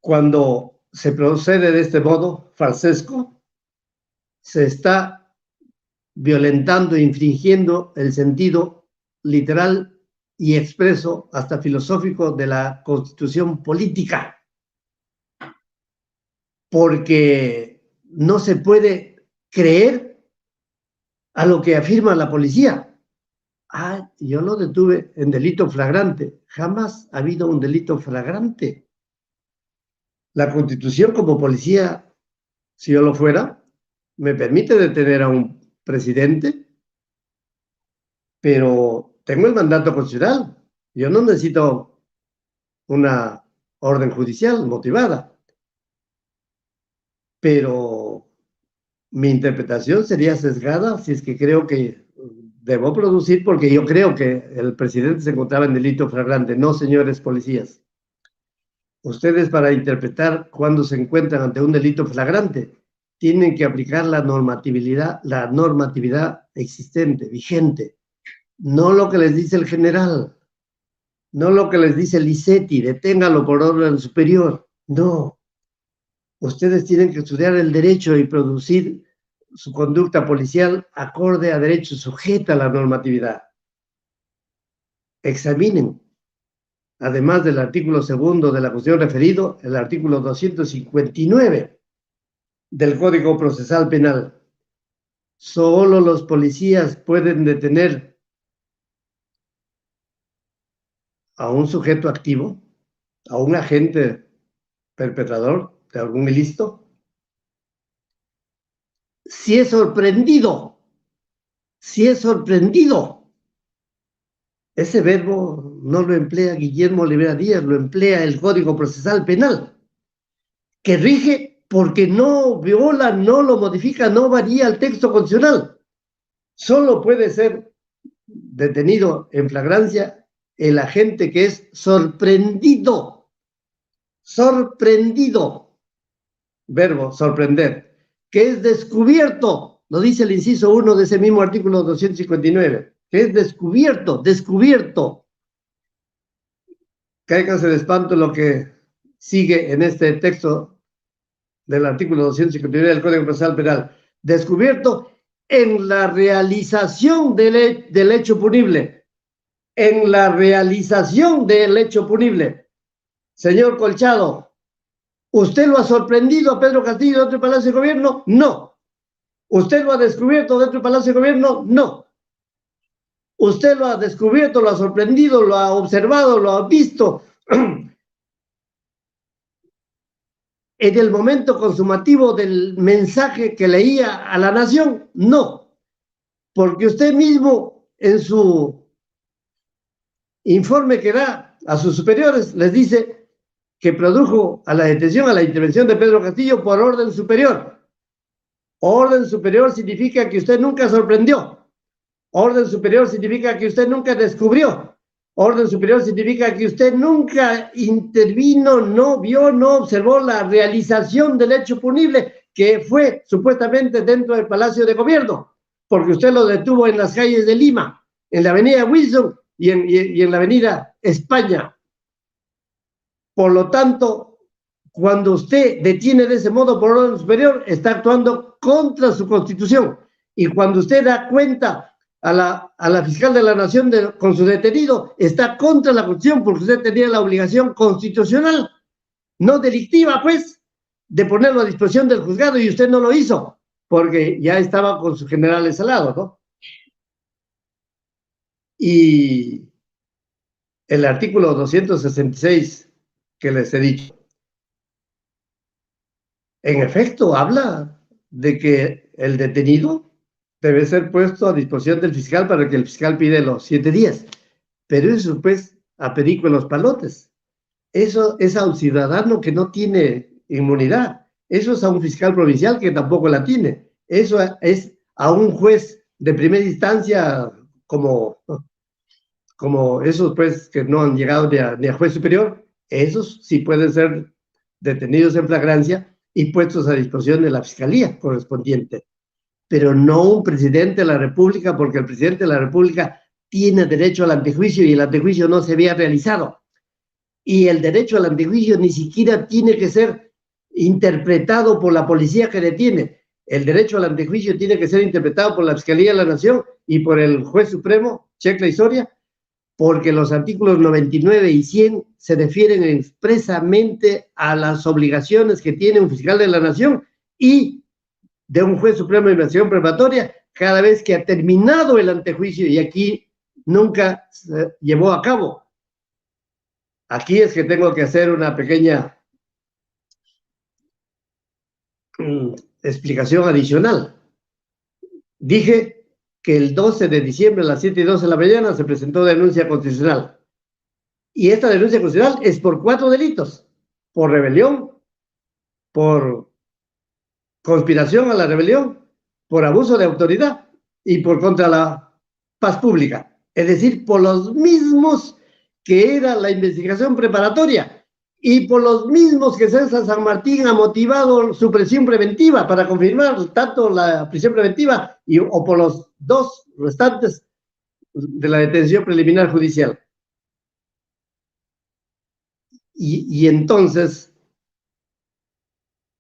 cuando se procede de este modo farsesco, se está violentando e infringiendo el sentido literal y expreso, hasta filosófico, de la Constitución política. Porque no se puede creer a lo que afirma la policía. Ah, yo lo detuve en delito flagrante. Jamás ha habido un delito flagrante. La Constitución como policía, si yo lo fuera, me permite detener a un presidente, pero tengo el mandato constitucional. Yo no necesito una orden judicial motivada. Pero mi interpretación sería sesgada si es que creo que debo producir, porque yo creo que el presidente se encontraba en delito flagrante. No, señores policías. Ustedes, para interpretar cuando se encuentran ante un delito flagrante, tienen que aplicar la normatividad existente, vigente. No lo que les dice el general, no lo que les dice el ICETI, deténgalo por orden superior. No. Ustedes tienen que estudiar el derecho y producir su conducta policial acorde a derecho, sujeta a la normatividad. Examinen, además del artículo 2 de la Constitución referido, el artículo 259 del Código Procesal Penal. Solo los policías pueden detener a un sujeto activo, a un agente perpetrador de algún ilícito, si es sorprendido. Ese verbo no lo emplea Guillermo Olivera Díaz, lo emplea el Código Procesal Penal, que rige porque no viola, no lo modifica, no varía el texto constitucional. Solo puede ser detenido en flagrancia el agente que es sorprendido. Sorprendido. Verbo, sorprender. Que es descubierto. Lo dice el inciso 1 de ese mismo artículo 259. Que es descubierto. Cáiganse de espanto lo que sigue en este texto del artículo 259 del Código Procesal Penal. Descubierto en la realización del hecho punible. En la realización del hecho punible. Señor Colchado, ¿usted lo ha sorprendido a Pedro Castillo dentro del Palacio de Gobierno? No. ¿Usted lo ha descubierto dentro del Palacio de Gobierno? No. ¿Usted lo ha descubierto, lo ha sorprendido, lo ha observado, lo ha visto en el momento consumativo del mensaje que leía a la nación? No. Porque usted mismo en su informe que da a sus superiores les dice que produjo a la detención, a la intervención de Pedro Castillo por orden superior. Orden superior significa que usted nunca sorprendió. Orden superior significa que usted nunca descubrió. Orden superior significa que usted nunca intervino, no vio, no observó la realización del hecho punible que fue supuestamente dentro del Palacio de Gobierno, porque usted lo detuvo en las calles de Lima, en la avenida Wilson y en la avenida España. Por lo tanto, Cuando usted detiene de ese modo por orden superior, está actuando contra su constitución. Y cuando usted da cuenta a la fiscal de la nación con su detenido, está contra la constitución, porque usted tenía la obligación constitucional, no delictiva, pues, de ponerlo a disposición del juzgado, y usted no lo hizo, porque ya estaba con sus generales al lado, ¿no? Y el artículo 266 que les he dicho, en efecto, habla de que el detenido debe ser puesto a disposición del fiscal para que el fiscal pide los 7 días. Pero eso, pues, a perico en los palotes. Eso es a un ciudadano que no tiene inmunidad. Eso es a un fiscal provincial que tampoco la tiene. Eso es a un juez de primera instancia como esos, pues, que no han llegado ni a juez superior. Esos sí pueden ser detenidos en flagrancia y puestos a disposición de la fiscalía correspondiente, pero no un presidente de la República, porque el presidente de la República tiene derecho al antejuicio y el antejuicio no se había realizado. Y el derecho al antejuicio ni siquiera tiene que ser interpretado por la policía que detiene. El derecho al antejuicio tiene que ser interpretado por la Fiscalía de la Nación y por el juez supremo, Checla y Soria, porque los artículos 99 y 100 se refieren expresamente a las obligaciones que tiene un fiscal de la nación y de un juez supremo de investigación preparatoria cada vez que ha terminado el antejuicio, y aquí nunca se llevó a cabo. Aquí es que tengo que hacer una pequeña explicación adicional. Dije que el 12 de diciembre a las 7:12 de la mañana se presentó denuncia constitucional. Y esta denuncia constitucional es por 4 delitos: por rebelión, por conspiración a la rebelión, por abuso de autoridad y por contra la paz pública. Es decir, por los mismos que era la investigación preparatoria y por los mismos que César San Martín ha motivado su prisión preventiva para confirmar tanto la prisión preventiva o por los 2 restantes de la detención preliminar judicial. Y entonces,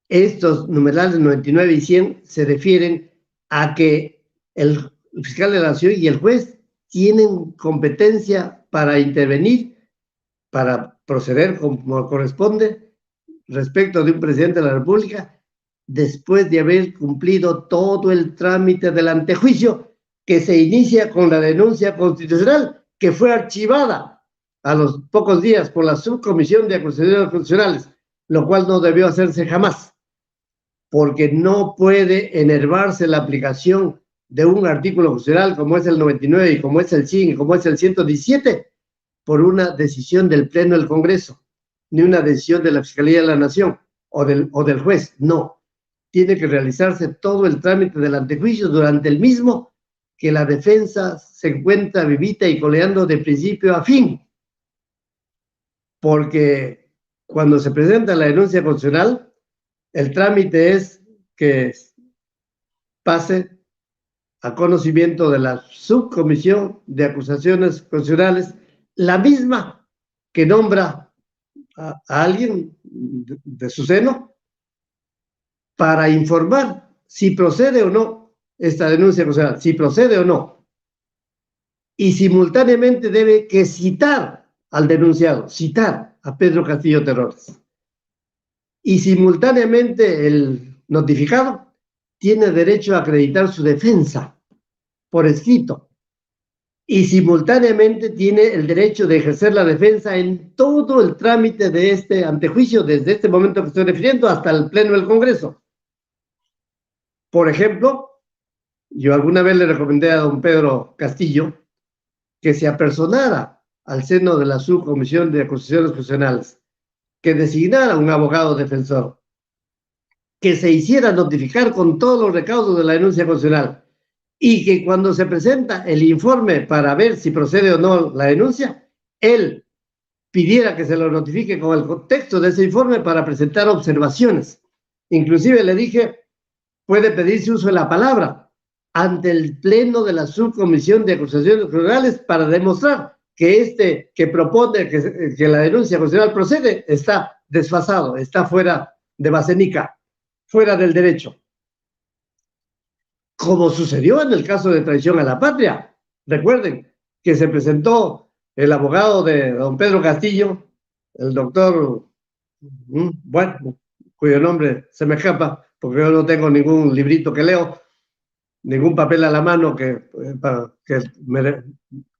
estos numerales 99 y 100 se refieren a que el fiscal de la nación y el juez tienen competencia para intervenir, para proceder como corresponde respecto de un presidente de la República, después de haber cumplido todo el trámite del antejuicio que se inicia con la denuncia constitucional, que fue archivada a los pocos días por la Subcomisión de Acusaciones Constitucionales, lo cual no debió hacerse jamás, porque no puede enervarse la aplicación de un artículo constitucional como es el 99 y como es el 100 y como es el 117 por una decisión del Pleno del Congreso, ni una decisión de la Fiscalía de la Nación o del juez. No, tiene que realizarse todo el trámite del antejuicio durante el mismo que la defensa se encuentra vivita y coleando de principio a fin, porque cuando se presenta la denuncia constitucional, el trámite es que pase a conocimiento de la Subcomisión de Acusaciones Constitucionales, la misma que nombra a alguien de su seno para informar si procede o no esta denuncia constitucional, si procede o no. Y simultáneamente debe que citar al denunciado, citar a Pedro Castillo Terrones. Y simultáneamente el notificado tiene derecho a acreditar su defensa por escrito y simultáneamente tiene el derecho de ejercer la defensa en todo el trámite de este antejuicio, desde este momento que estoy refiriendo hasta el Pleno del Congreso. Por ejemplo, yo alguna vez le recomendé a don Pedro Castillo que se apersonara al seno de la Subcomisión de Acusaciones Constitucionales, que designara un abogado defensor, que se hiciera notificar con todos los recaudos de la denuncia constitucional y que cuando se presenta el informe para ver si procede o no la denuncia, él pidiera que se lo notifique con el contexto de ese informe para presentar observaciones. Inclusive le dije, puede pedirse uso de la palabra ante el Pleno de la Subcomisión de Acusaciones Constitucionales para demostrar que que propone que la denuncia constitucional procede está desfasado, está fuera de basenica, fuera del derecho. Como sucedió en el caso de traición a la patria. Recuerden que se presentó el abogado de don Pedro Castillo, el doctor, bueno, cuyo nombre se me escapa, porque yo no tengo ningún librito que leo, ningún papel a la mano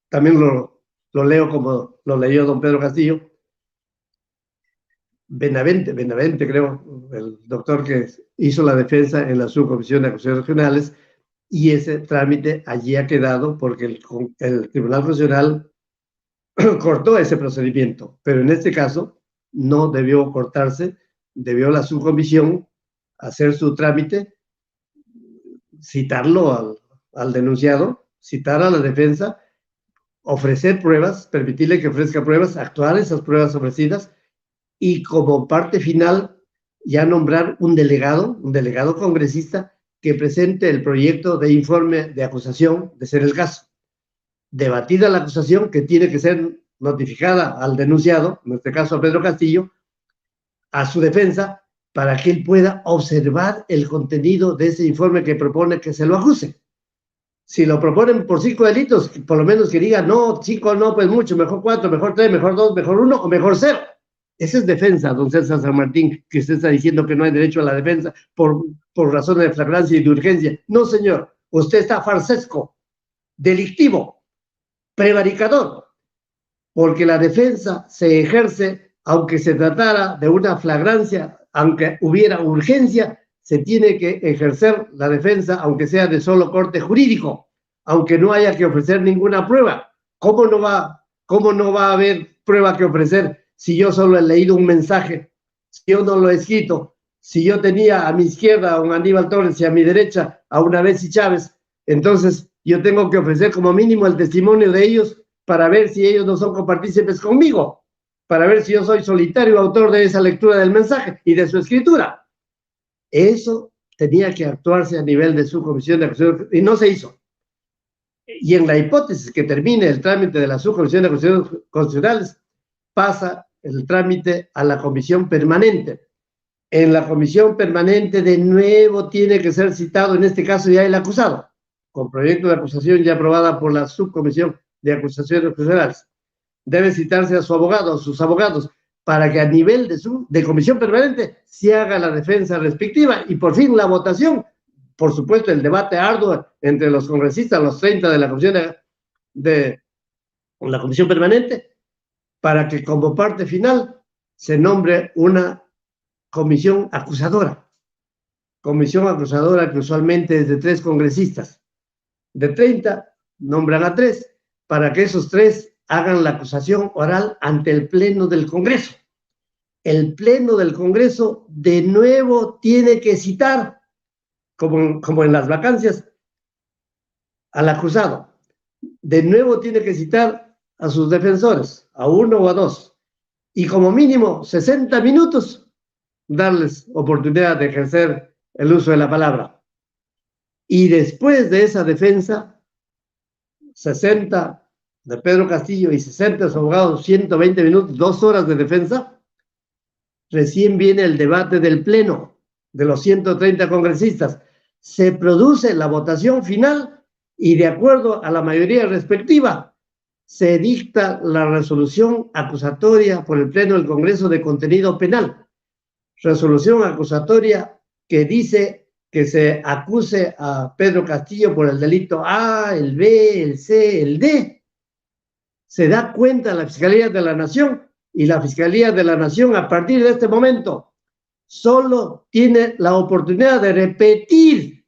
también lo leo como lo leyó don Pedro Castillo. Benavente, creo, el doctor que hizo la defensa en la Subcomisión de Acusaciones Regionales, y ese trámite allí ha quedado porque el Tribunal Constitucional cortó ese procedimiento, pero en este caso no debió cortarse, debió la subcomisión hacer su trámite, citarlo al denunciado, citar a la defensa, ofrecer pruebas, permitirle que ofrezca pruebas, actuar esas pruebas ofrecidas, y como parte final ya nombrar un delegado congresista que presente el proyecto de informe de acusación, de ser el caso. Debatida la acusación, que tiene que ser notificada al denunciado, en este caso a Pedro Castillo, a su defensa, para que él pueda observar el contenido de ese informe que propone que se lo acuse. Si lo proponen por 5 delitos, por lo menos que diga, no, 5 no, pues mucho, mejor 4, mejor 3, mejor 2, mejor 1 o mejor 0. Esa es defensa, don César San Martín, que usted está diciendo que no hay derecho a la defensa por razones de flagrancia y de urgencia. No, señor, usted está farsesco, delictivo, prevaricador, porque la defensa se ejerce, aunque se tratara de una flagrancia, aunque hubiera urgencia, se tiene que ejercer la defensa, aunque sea de solo corte jurídico, aunque no haya que ofrecer ninguna prueba. ¿Cómo no va a haber prueba que ofrecer si yo solo he leído un mensaje, si yo no lo he escrito, si yo tenía a mi izquierda a un Aníbal Torres y a mi derecha a una Betsy Chávez? Entonces yo tengo que ofrecer como mínimo el testimonio de ellos para ver si ellos no son copartícipes conmigo, para ver si yo soy solitario autor de esa lectura del mensaje y de su escritura. Eso tenía que actuarse a nivel de su comisión de acusación y no se hizo. Y en la hipótesis que termine el trámite de la subcomisión de acusaciones constitucionales, pasa el trámite a la comisión permanente. En la comisión permanente de nuevo tiene que ser citado, en este caso ya el acusado, con proyecto de acusación ya aprobada por la subcomisión de acusaciones constitucionales. Debe citarse a su abogado, a sus abogados, para que a nivel de comisión permanente se haga la defensa respectiva y por fin la votación. Por supuesto, el debate arduo entre los congresistas, los 30 de la comisión de la comisión permanente, para que como parte final se nombre una comisión acusadora que usualmente es de 3 congresistas. De 30 nombran a 3 para que esos 3 hagan la acusación oral ante el Pleno del Congreso. El Pleno del Congreso de nuevo tiene que citar, como en las vacancias, al acusado. De nuevo tiene que citar a sus defensores, a 1 o a 2, y como mínimo 60 minutos darles oportunidad de ejercer el uso de la palabra. Y después de esa defensa, 60 de Pedro Castillo y 60 de su abogado, 120 minutos, 2 horas de defensa, recién viene el debate del Pleno de los 130 congresistas. Se produce la votación final y de acuerdo a la mayoría respectiva, se dicta la resolución acusatoria por el Pleno del Congreso de contenido penal. Resolución acusatoria que dice que se acuse a Pedro Castillo por el delito A, el B, el C, el D. Se da cuenta la Fiscalía de la Nación y la Fiscalía de la Nación a partir de este momento solo tiene la oportunidad de repetir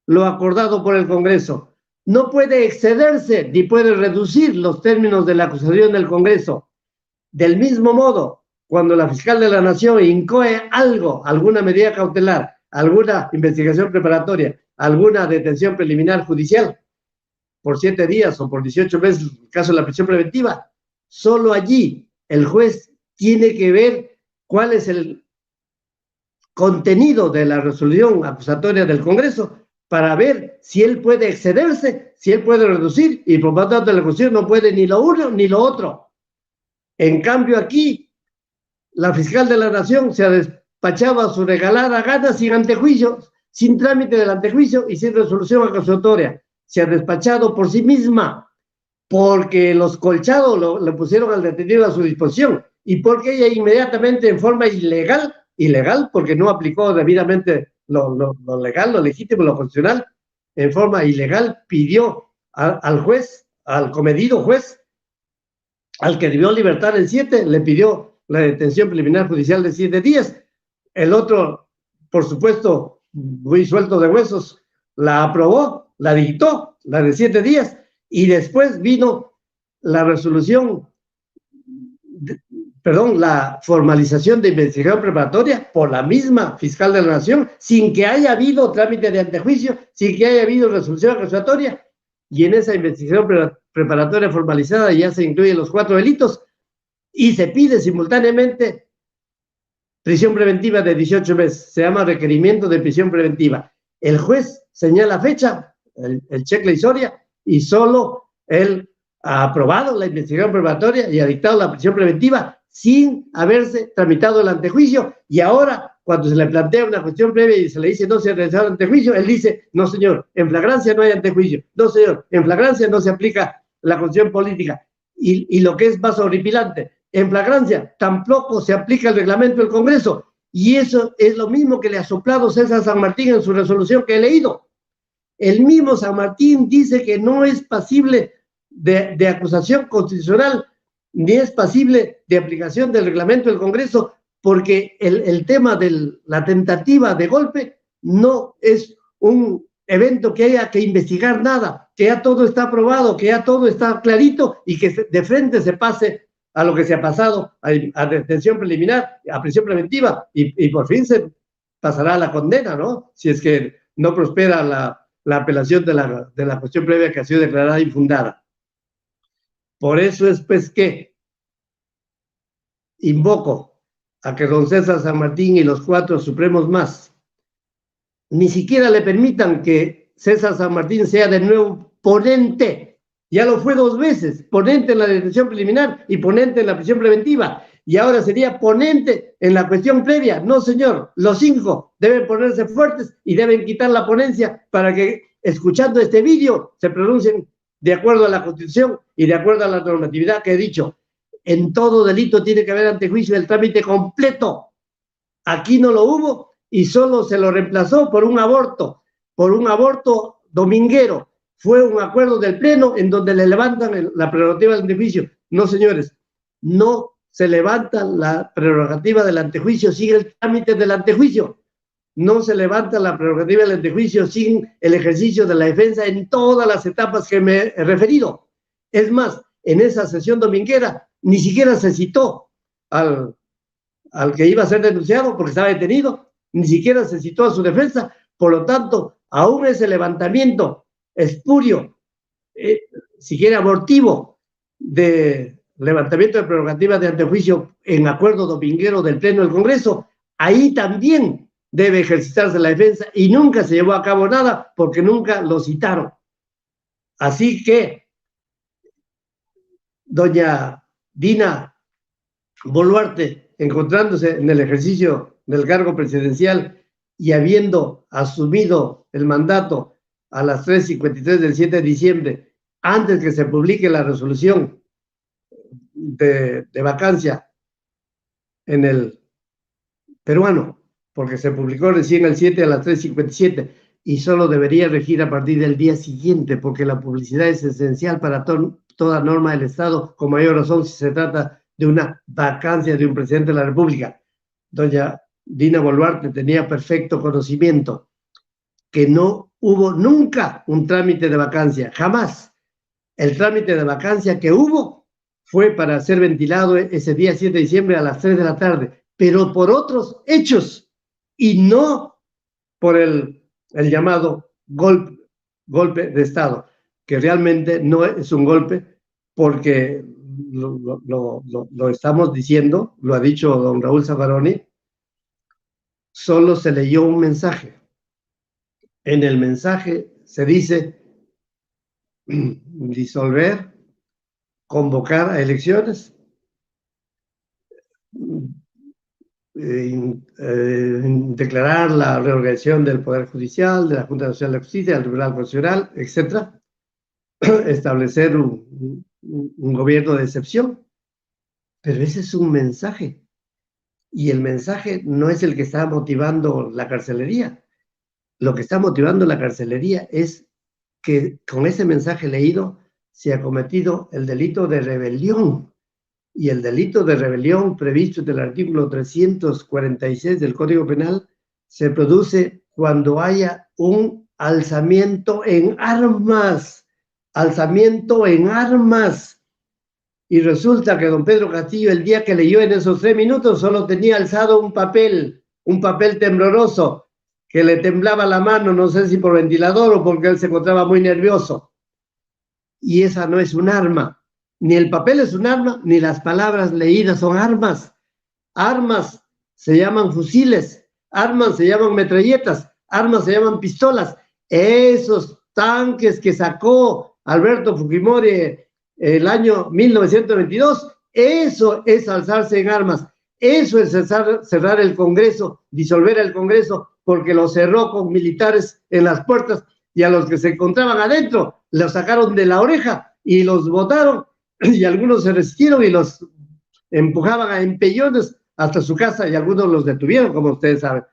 lo acordado por el Congreso. No puede excederse ni puede reducir los términos de la acusación del Congreso. Del mismo modo, cuando la fiscal de la Nación incoe algo, alguna medida cautelar, alguna investigación preparatoria, alguna detención preliminar judicial, por 7 días o por 18 meses, en el caso de la prisión preventiva, solo allí el juez tiene que ver cuál es el contenido de la resolución acusatoria del Congreso para ver si él puede excederse, si él puede reducir, y por lo tanto la Constitución no puede ni lo uno ni lo otro. En cambio aquí, la fiscal de la Nación se despachaba su regalada gana sin antejuicio, sin trámite del antejuicio y sin resolución acusatoria. Se ha despachado por sí misma, porque los colchados le pusieron al detenido a su disposición y porque ella inmediatamente en forma ilegal, porque no aplicó debidamente lo legal, lo legítimo, lo constitucional, en forma ilegal pidió al juez, al comedido juez, al que debió libertad en 7, le pidió la detención preliminar judicial de 7 días. El otro, por supuesto, muy suelto de huesos, la aprobó, la dictó, la de 7 días, y después vino la resolución, la formalización de investigación preparatoria por la misma fiscal de la Nación, sin que haya habido trámite de antejuicio, sin que haya habido resolución acusatoria, y en esa investigación preparatoria formalizada ya se incluyen los 4 delitos, y se pide simultáneamente prisión preventiva de 18 meses, se llama requerimiento de prisión preventiva. El juez señala fecha, el cheque Soria, y solo él ha aprobado la investigación preparatoria y ha dictado la prisión preventiva sin haberse tramitado el antejuicio, y ahora, cuando se le plantea una cuestión previa y se le dice no se ha realizado el antejuicio, él dice, no señor, en flagrancia no hay antejuicio, no señor, en flagrancia no se aplica la cuestión política, y lo que es más horripilante, en flagrancia tampoco se aplica el reglamento del Congreso, y eso es lo mismo que le ha soplado César San Martín en su resolución que he leído. El mismo San Martín dice que no es pasible de acusación constitucional, ni es pasible de aplicación del reglamento del Congreso, porque el tema de la tentativa de golpe no es un evento que haya que investigar nada, que ya todo está aprobado, que ya todo está clarito y que de frente se pase a lo que se ha pasado, a detención preliminar, a prisión preventiva, y por fin se pasará a la condena, ¿no? Si es que no prospera la apelación de la cuestión previa que ha sido declarada infundada. Por eso es pues que invoco a que don César San Martín y los 4 supremos más ni siquiera le permitan que César San Martín sea de nuevo ponente. Ya lo fue 2 veces, ponente en la detención preliminar y ponente en la prisión preventiva, y ahora sería ponente en la cuestión previa. No, señor, los 5 deben ponerse fuertes y deben quitar la ponencia para que, escuchando este vídeo, se pronuncien de acuerdo a la Constitución y de acuerdo a la normatividad que he dicho. En todo delito tiene que haber antejuicio el trámite completo. Aquí no lo hubo y solo se lo reemplazó por un aborto dominguero. Fue un acuerdo del Pleno en donde le levantan la prerrogativa del antejuicio. No, señores, no se levanta la prerrogativa del antejuicio sin el trámite del antejuicio. No se levanta la prerrogativa del antejuicio sin el ejercicio de la defensa en todas las etapas que me he referido. Es más, en esa sesión dominguera ni siquiera se citó al que iba a ser denunciado porque estaba detenido, ni siquiera se citó a su defensa. Por lo tanto, aún ese levantamiento espurio, siquiera abortivo, de levantamiento de prerrogativas de antejuicio en acuerdo dominguero del Pleno del Congreso, ahí también debe ejercitarse la defensa, y nunca se llevó a cabo nada porque nunca lo citaron. Así que, doña Dina Boluarte, encontrándose en el ejercicio del cargo presidencial y habiendo asumido el mandato a las 3:53 del 7 de diciembre, antes que se publique la resolución de vacancia en el peruano, porque se publicó recién el 7 a las 3:57, y solo debería regir a partir del día siguiente, porque la publicidad es esencial para toda norma del Estado, con mayor razón si se trata de una vacancia de un presidente de la República. Doña Dina Boluarte tenía perfecto conocimiento que no hubo nunca un trámite de vacancia, jamás. El trámite de vacancia que hubo fue para ser ventilado ese día 7 de diciembre a las 3 de la tarde, pero por otros hechos y no por el llamado golpe de Estado, que realmente no es un golpe, porque lo estamos diciendo, lo ha dicho don Raúl Zaffaroni, solo se leyó un mensaje. En el mensaje se dice disolver, convocar a elecciones, declarar la reorganización del Poder Judicial, de la Junta Nacional de Justicia, del Tribunal Constitucional, etcétera, establecer un gobierno de excepción. Pero ese es un mensaje, y el mensaje no es el que está motivando la carcelería. Lo que está motivando la carcelería es que con ese mensaje leído se ha cometido el delito de rebelión. Y el delito de rebelión previsto en el artículo 346 del Código Penal se produce cuando haya un alzamiento en armas. Alzamiento en armas. Y resulta que don Pedro Castillo, el día que leyó en esos 3 minutos, solo tenía alzado un papel tembloroso, que le temblaba la mano, no sé si por ventilador o porque él se encontraba muy nervioso. Y esa no es un arma. Ni el papel es un arma, ni las palabras leídas son armas. Armas se llaman fusiles, armas se llaman metralletas, armas se llaman pistolas. Esos tanques que sacó Alberto Fujimori el año 1922, eso es alzarse en armas. Eso es cerrar el Congreso, disolver el Congreso, porque lo cerró con militares en las puertas, y a los que se encontraban adentro los sacaron de la oreja y los botaron, y algunos se resistieron y los empujaban a empellones hasta su casa, y algunos los detuvieron, como ustedes saben.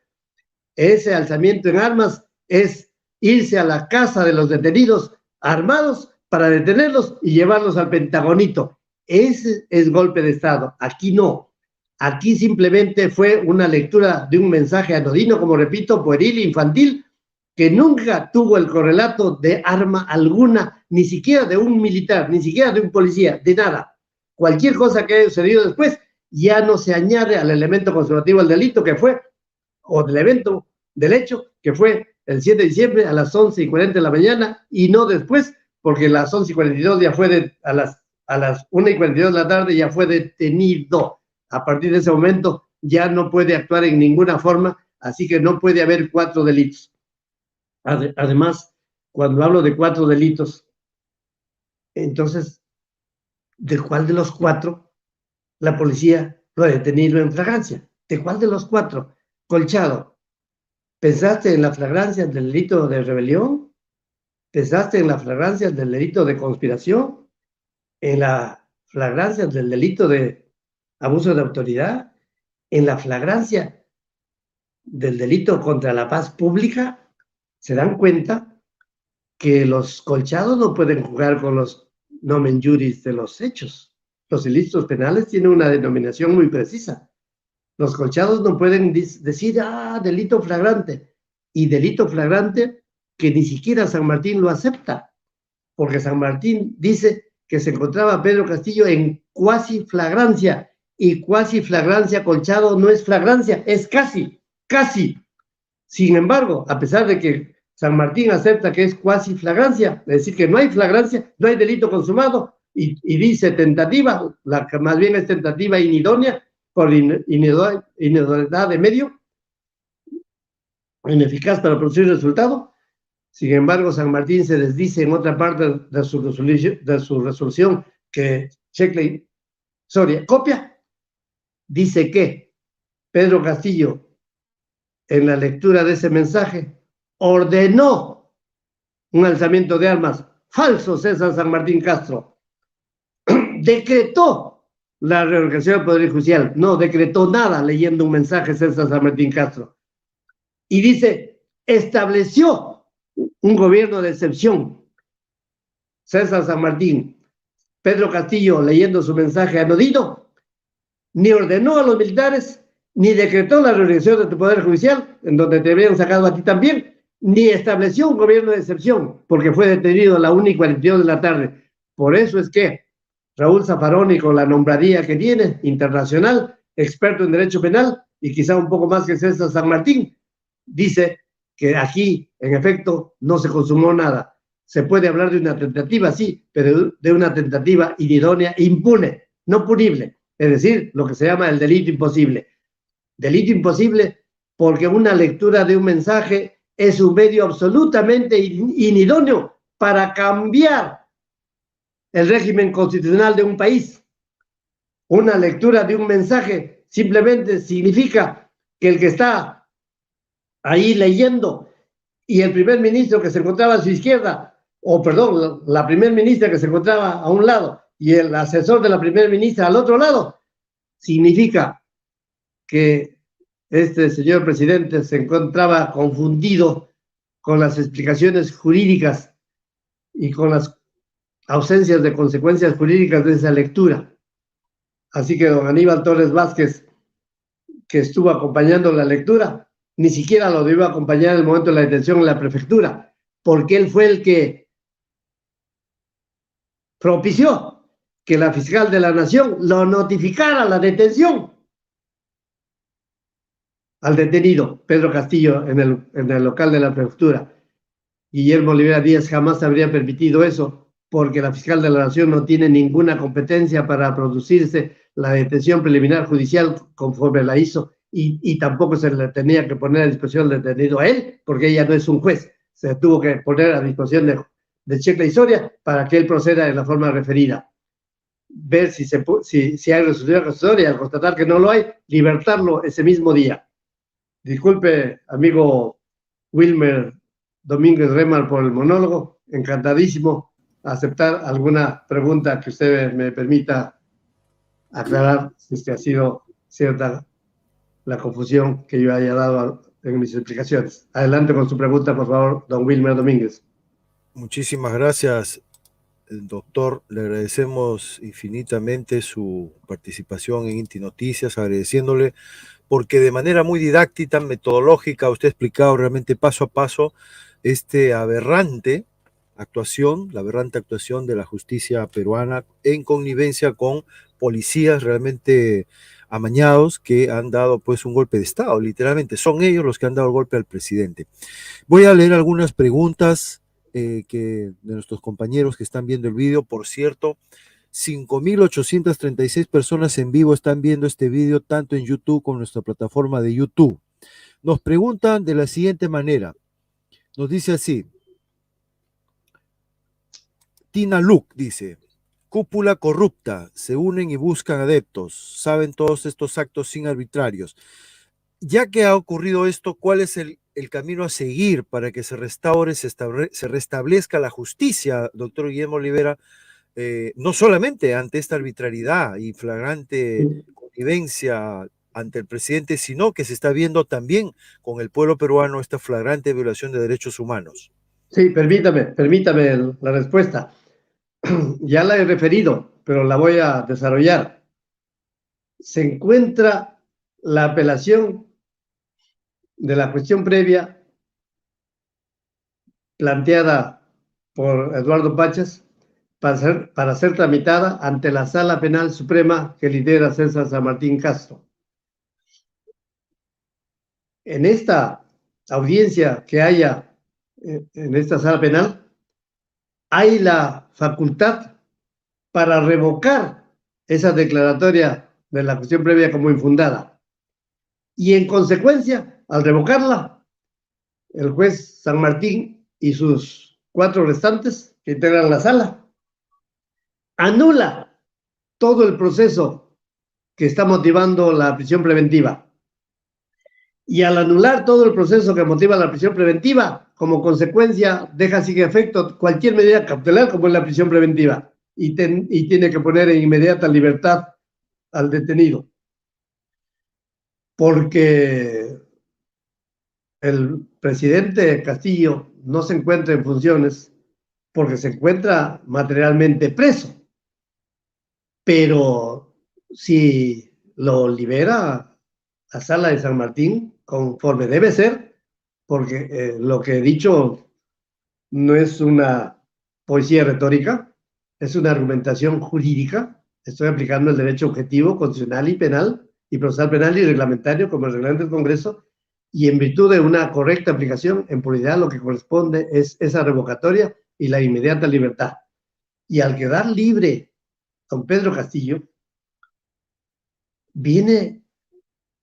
Ese alzamiento en armas es irse a la casa de los detenidos armados para detenerlos y llevarlos al Pentagonito. Ese es golpe de Estado. Aquí no. Aquí simplemente fue una lectura de un mensaje anodino, como repito, pueril, infantil, que nunca tuvo el correlato de arma alguna, ni siquiera de un militar, ni siquiera de un policía, de nada. Cualquier cosa que haya sucedido después ya no se añade al elemento conservativo del delito que fue, o del evento, del hecho, que fue el 7 de diciembre a las 11:40 de la mañana, y no después, porque a las 11:42 ya fue, a las 1:42 de la tarde ya fue detenido. A partir de ese momento ya no puede actuar en ninguna forma, así que no puede haber 4 delitos. Además, cuando hablo de 4 delitos, entonces, ¿de cuál de los 4 la policía lo ha detenido en flagrancia? ¿De cuál de los 4? Colchado, ¿pensaste en la flagrancia del delito de rebelión? ¿Pensaste en la flagrancia del delito de conspiración? ¿En la flagrancia del delito de abuso de autoridad? ¿En la flagrancia del delito contra la paz pública? ¿Se dan cuenta que los colchados no pueden jugar con los nomen juris de los hechos? Los ilícitos penales tienen una denominación muy precisa. Los colchados no pueden decir, delito flagrante, y delito flagrante que ni siquiera San Martín lo acepta, porque San Martín dice que se encontraba Pedro Castillo en cuasi flagrancia, y cuasi flagrancia, colchado, no es flagrancia, es casi. Sin embargo, a pesar de que San Martín acepta que es cuasi flagrancia, es decir, que no hay flagrancia, no hay delito consumado, y dice tentativa, la que más bien es tentativa inidónea, por ineduidad de medio, ineficaz para producir resultado. Sin embargo, San Martín se desdice en otra parte de su resolución que Sheckley Soria copia, dice que Pedro Castillo, en la lectura de ese mensaje, ordenó un alzamiento de armas. Falso, César San Martín Castro. Decretó la reorganización del Poder Judicial. No decretó nada leyendo un mensaje, César San Martín Castro. Y dice, estableció un gobierno de excepción. César San Martín. Pedro Castillo, leyendo su mensaje anodino, ni ordenó a los militares, ni decretó la reorganización de tu Poder Judicial, en donde te habían sacado a ti también, ni estableció un gobierno de excepción, porque fue detenido a la 1:42 de la tarde. Por eso es que Raúl Zaffaroni, con la nombradía que tiene, internacional, experto en derecho penal, y quizá un poco más que César San Martín, dice que aquí, en efecto, no se consumó nada. Se puede hablar de una tentativa, sí, pero de una tentativa inidónea, impune, no punible. Es decir, lo que se llama el delito imposible. Delito imposible porque una lectura de un mensaje es un medio absolutamente inidóneo para cambiar el régimen constitucional de un país. Una lectura de un mensaje simplemente significa que el que está ahí leyendo y el primer ministro que se encontraba a su izquierda, o perdón, la primer ministra que se encontraba a un lado y el asesor de la primer ministra al otro lado, significa que este señor presidente se encontraba confundido con las explicaciones jurídicas y con las ausencias de consecuencias jurídicas de esa lectura. Así que don Aníbal Torres Vázquez, que estuvo acompañando la lectura, ni siquiera lo debió acompañar en el momento de la detención en la prefectura, porque él fue el que propició que la fiscal de la Nación lo notificara la detención al detenido Pedro Castillo en el local de la prefectura. Guillermo Olivera Díaz jamás habría permitido eso, porque la fiscal de la Nación no tiene ninguna competencia para producirse la detención preliminar judicial conforme la hizo, y tampoco se le tenía que poner a disposición del detenido a él, porque ella no es un juez. Se tuvo que poner a disposición de Checa y Soria para que él proceda de la forma referida. Ver si hay resolución acusatoria, y al constatar que no lo hay, libertarlo ese mismo día. Disculpe, amigo Wilmer Domínguez Remar, por el monólogo. Encantadísimo aceptar alguna pregunta que usted me permita aclarar, si es que ha sido cierta la confusión que yo haya dado en mis explicaciones. Adelante con su pregunta, por favor, don Wilmer Domínguez. Muchísimas gracias, doctor. Le agradecemos infinitamente su participación en Inti Noticias, agradeciéndole porque de manera muy didáctica, metodológica, usted ha explicado realmente paso a paso la aberrante actuación de la justicia peruana en connivencia con policías realmente amañados que han dado pues un golpe de Estado, literalmente. Son ellos los que han dado el golpe al presidente. Voy a leer algunas preguntas de nuestros compañeros que están viendo el video. Por cierto, 5.836 personas en vivo están viendo este video tanto en YouTube como en nuestra plataforma de YouTube. Nos preguntan de la siguiente manera. Nos dice así. Tina Luke dice, cúpula corrupta, se unen y buscan adeptos, saben todos estos actos sin arbitrarios. Ya que ha ocurrido esto, ¿cuál es el camino a seguir para que se restaure, se restablezca la justicia, doctor Guillermo Olivera? No solamente ante esta arbitrariedad y flagrante connivencia ante el presidente, sino que se está viendo también con el pueblo peruano esta flagrante violación de derechos humanos. Sí, permítame la respuesta. Ya la he referido, pero la voy a desarrollar. Se encuentra la apelación de la cuestión previa planteada por Eduardo Pachas para ser tramitada ante la Sala Penal Suprema que lidera César San Martín Castro. En esta audiencia que haya en esta sala penal, hay la facultad para revocar esa declaratoria de la cuestión previa como infundada. Y en consecuencia, al revocarla, el juez San Martín y sus 4 restantes que integran la sala anula todo el proceso que está motivando la prisión preventiva. Y al anular todo el proceso que motiva la prisión preventiva, como consecuencia deja sin efecto cualquier medida cautelar como es la prisión preventiva, y tiene que poner en inmediata libertad al detenido. Porque el presidente Castillo no se encuentra en funciones porque se encuentra materialmente preso. Pero si lo libera la Sala de San Martín, conforme debe ser, porque lo que he dicho no es una poesía retórica, es una argumentación jurídica. Estoy aplicando el derecho objetivo, constitucional y penal, y procesal penal y reglamentario, como el reglamento del Congreso, y en virtud de una correcta aplicación, en puridad lo que corresponde es esa revocatoria y la inmediata libertad. Y al quedar libre don Pedro Castillo, viene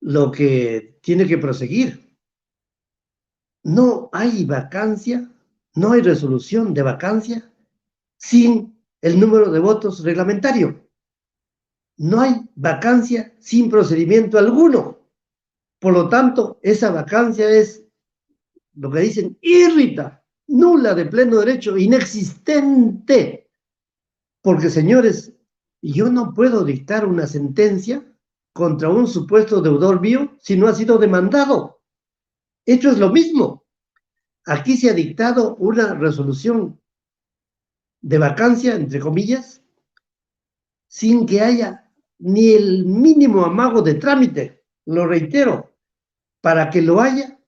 lo que tiene que proseguir. No hay vacancia, no hay resolución de vacancia sin el número de votos reglamentario. no hay vacancia sin procedimiento alguno. Por lo tanto, esa vacancia es lo que dicen irrita, nula de pleno derecho, inexistente. Porque, señores, yo no puedo dictar una sentencia contra un supuesto deudor mío si no ha sido demandado. Esto es lo mismo. Aquí se ha dictado una resolución de vacancia, entre comillas, sin que haya ni el mínimo amago de trámite. Lo reitero, para que lo haya,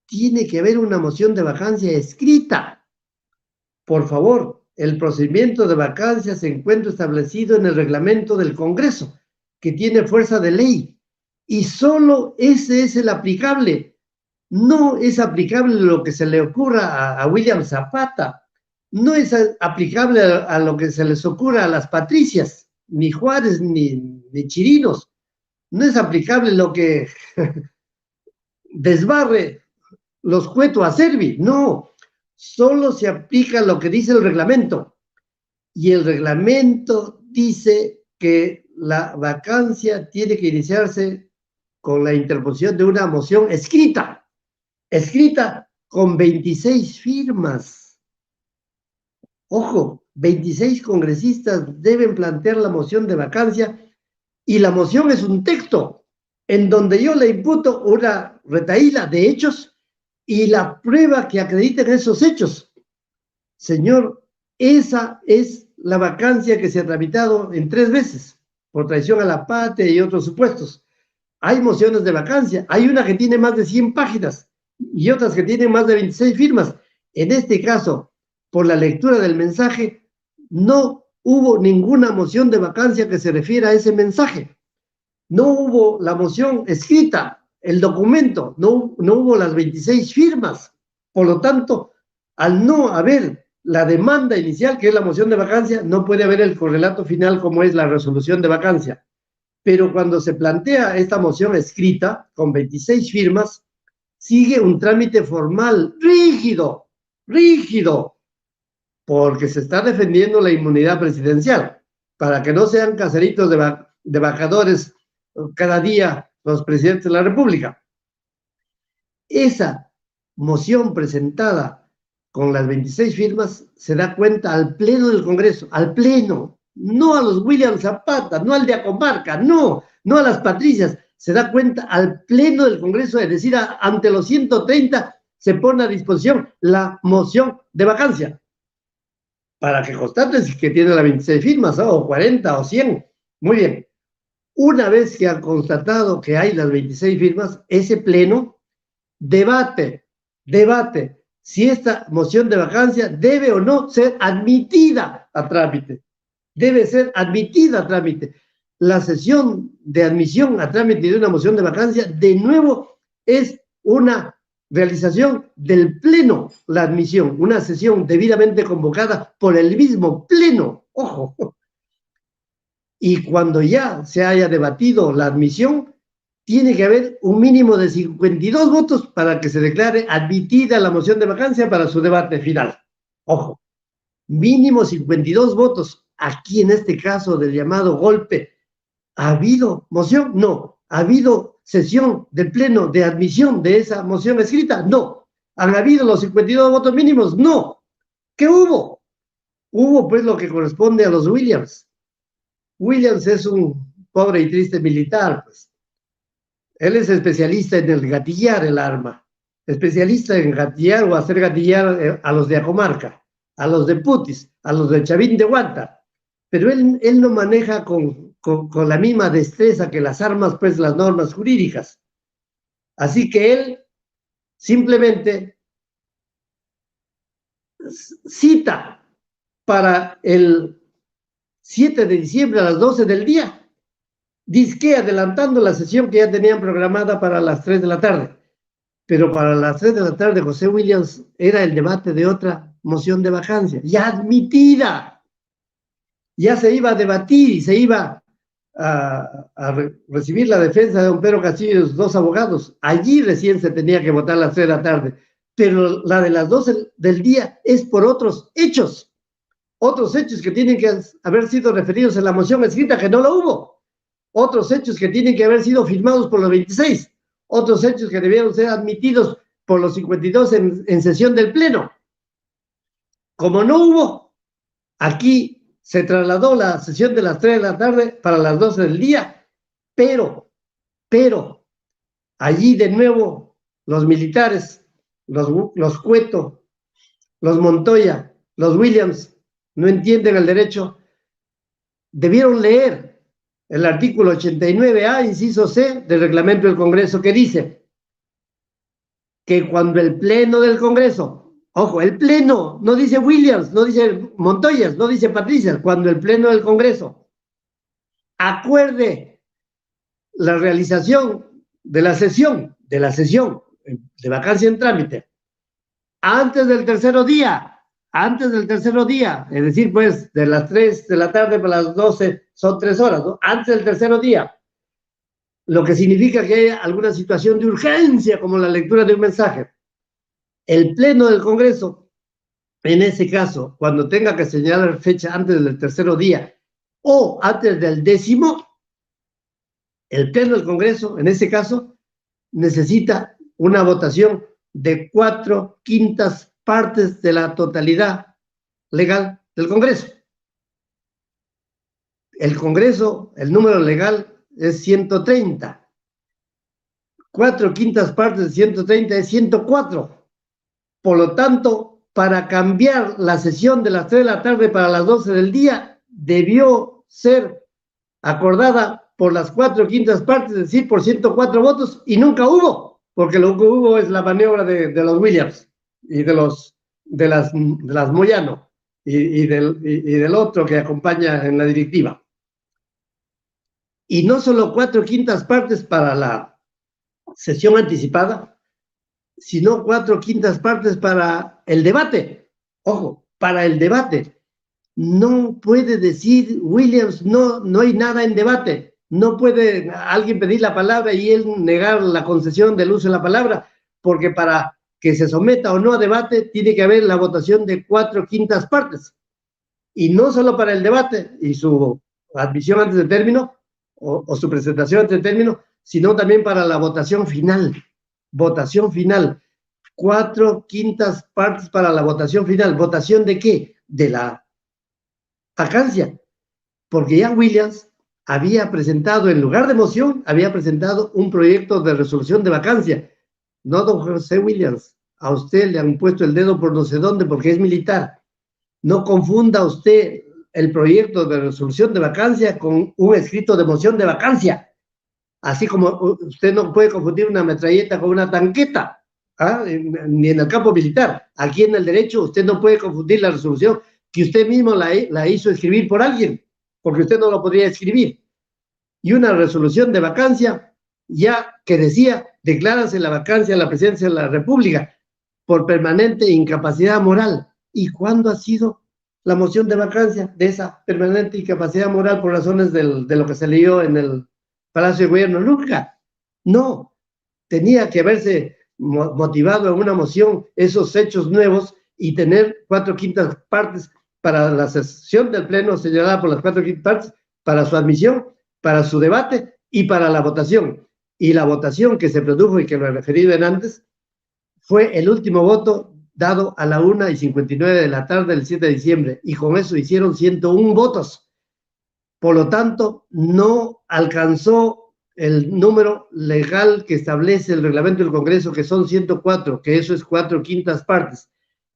tiene que haber una moción de vacancia escrita. Por favor, el procedimiento de vacancia se encuentra establecido en el reglamento del Congreso, que tiene fuerza de ley, y solo ese es el aplicable. No es aplicable lo que se le ocurra a William Zapata, no es aplicable a lo que se les ocurra a las Patricias, ni Juárez, ni Chirinos, no es aplicable lo que desbarre los Cueto a Servi, no, solo se aplica lo que dice el reglamento, y el reglamento dice que la vacancia tiene que iniciarse con la interposición de una moción escrita con 26 firmas. Ojo, 26 congresistas deben plantear la moción de vacancia y la moción es un texto en donde yo le imputo una retahíla de hechos y la prueba que acrediten esos hechos. Señor, esa es la vacancia que se ha tramitado en 3 veces por traición a la patria y otros supuestos. Hay mociones de vacancia, hay una que tiene más de 100 páginas y otras que tienen más de 26 firmas. En este caso, por la lectura del mensaje, no hubo ninguna moción de vacancia que se refiera a ese mensaje. No hubo la moción escrita, el documento, no hubo las 26 firmas. Por lo tanto, al no haber la demanda inicial, que es la moción de vacancia, no puede haber el correlato final como es la resolución de vacancia. Pero cuando se plantea esta moción escrita, con 26 firmas, sigue un trámite formal rígido, porque se está defendiendo la inmunidad presidencial, para que no sean caseritos de bajadores cada día los presidentes de la República. Esa moción presentada con las 26 firmas se da cuenta al Pleno del Congreso, al Pleno, no a los William Zapata, no al de Acomarca, no a las Patricias, se da cuenta al Pleno del Congreso, es decir, ante los 130 se pone a disposición la moción de vacancia, para que constate que tiene las 26 firmas, o 40 o 100, muy bien. Una vez que ha constatado que hay las 26 firmas, ese Pleno debate si esta moción de vacancia debe o no ser admitida a trámite. Debe ser admitida a trámite. La sesión de admisión a trámite de una moción de vacancia, de nuevo, es una realización del Pleno, la admisión, una sesión debidamente convocada por el mismo Pleno. Ojo. Y cuando ya se haya debatido la admisión, tiene que haber un mínimo de 52 votos para que se declare admitida la moción de vacancia para su debate final. Ojo, mínimo 52 votos. Aquí en este caso del llamado golpe, ¿ha habido moción? No. ¿Ha habido sesión del Pleno de admisión de esa moción escrita? No. ¿Han habido los 52 votos mínimos? No. ¿Qué hubo? Hubo pues lo que corresponde a los Williams. Williams es un pobre y triste militar, pues. Él es especialista en el gatillar el arma, especialista en gatillar o hacer gatillar a los de Acomarca, a los de Putis, a los de Chavín de Huanta, pero él no maneja con la misma destreza que las armas, pues las normas jurídicas. Así que él simplemente cita para el 7 de diciembre a las 12 del día, disque adelantando la sesión que ya tenían programada para las 3 de la tarde. Pero para las 3 de la tarde, José Williams, era el debate de otra moción de vacancia, ya admitida. Ya se iba a debatir y se iba a recibir la defensa de don Pedro Castillo y los 2 abogados. Allí recién se tenía que votar a las 3 de la tarde. Pero la de las 12 del día es por otros hechos. Otros hechos que tienen que haber sido referidos en la moción escrita, que no lo hubo. Otros hechos que tienen que haber sido firmados por los 26. Otros hechos que debieron ser admitidos por los 52 en sesión del Pleno. Como no hubo, aquí se trasladó la sesión de las 3 de la tarde para las 12 del día, pero allí de nuevo los militares, los Cueto, los Montoya, los Williams, no entienden el derecho, debieron leer el artículo 89A, inciso C, del reglamento del Congreso, que dice que cuando el Pleno del Congreso, ojo, el Pleno, no dice Williams, no dice Montoya, no dice Patricia, cuando el Pleno del Congreso acuerde la realización de la sesión de vacancia en trámite antes del tercer día, es decir, pues de las 3 de la tarde para las 12 son 3 horas, ¿no? Antes del tercer día, lo que significa que hay alguna situación de urgencia, como la lectura de un mensaje. El Pleno del Congreso, en ese caso, cuando tenga que señalar fecha antes del tercer día o antes del 10º, el Pleno del Congreso, en ese caso, necesita una votación de 4/5 partes de la totalidad legal del Congreso. El Congreso, el número legal es 130. 4/5 partes de 130 es 104. Por lo tanto, para cambiar la sesión de las 3 de la tarde para las 12 del día, debió ser acordada por las 4/5 partes, es decir, por 104 votos, y nunca hubo, porque lo que hubo es la maniobra de los Williams y de las Moyano y del otro que acompaña en la directiva. Y no solo 4/5 partes para la sesión anticipada, sino 4/5 partes para el debate. Ojo, para el debate. No puede decir Williams, no hay nada en debate. No puede alguien pedir la palabra y él negar la concesión del uso de la palabra, porque para que se someta o no a debate tiene que haber la votación de 4/5 partes. Y no solo para el debate y su admisión antes del término o su presentación antes del término, sino también para la votación final. Votación final. 4/5 partes para la votación final. ¿Votación de qué? De la vacancia. Porque ya Williams había presentado, en lugar de moción, había presentado un proyecto de resolución de vacancia. No, don José Williams, a usted le han puesto el dedo por no sé dónde porque es militar. No confunda usted el proyecto de resolución de vacancia con un escrito de moción de vacancia. Así como usted no puede confundir una metralleta con una tanqueta, ¿ah? Ni en el campo militar. Aquí en el derecho usted no puede confundir la resolución que usted mismo la hizo escribir por alguien, porque usted no lo podría escribir. Y una resolución de vacancia ya que decía, declárase la vacancia de la presidencia de la República por permanente incapacidad moral. ¿Y cuándo ha sido la moción de vacancia de esa permanente incapacidad moral por razones de lo que se leyó en el Palacio de Gobierno? Nunca. No. Tenía que haberse motivado en una moción esos hechos nuevos y tener 4/5 partes para la sesión del Pleno señalada por las 4/5 partes, para su admisión, para su debate y para la votación. Y la votación que se produjo y que lo he referido en antes fue el último voto dado a la 1:59 de la tarde del 7 de diciembre, y con eso hicieron 101 votos. Por lo tanto, no alcanzó el número legal que establece el reglamento del Congreso, que son 104, que eso es 4/5 partes.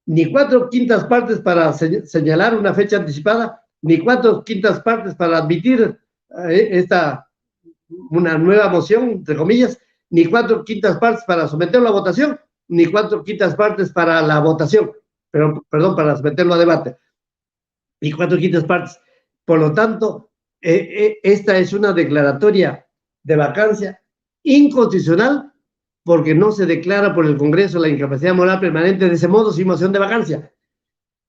Ni 4/5 partes para señalar una fecha anticipada, ni 4/5 partes para admitir una nueva moción, entre comillas, ni 4/5 partes para someterlo a votación, ni 4/5 partes para la votación, perdón, para someterlo a debate, ni 4/5 partes. Por lo tanto, esta es una declaratoria de vacancia inconstitucional, porque no se declara por el Congreso la incapacidad moral permanente de ese modo sin moción de vacancia,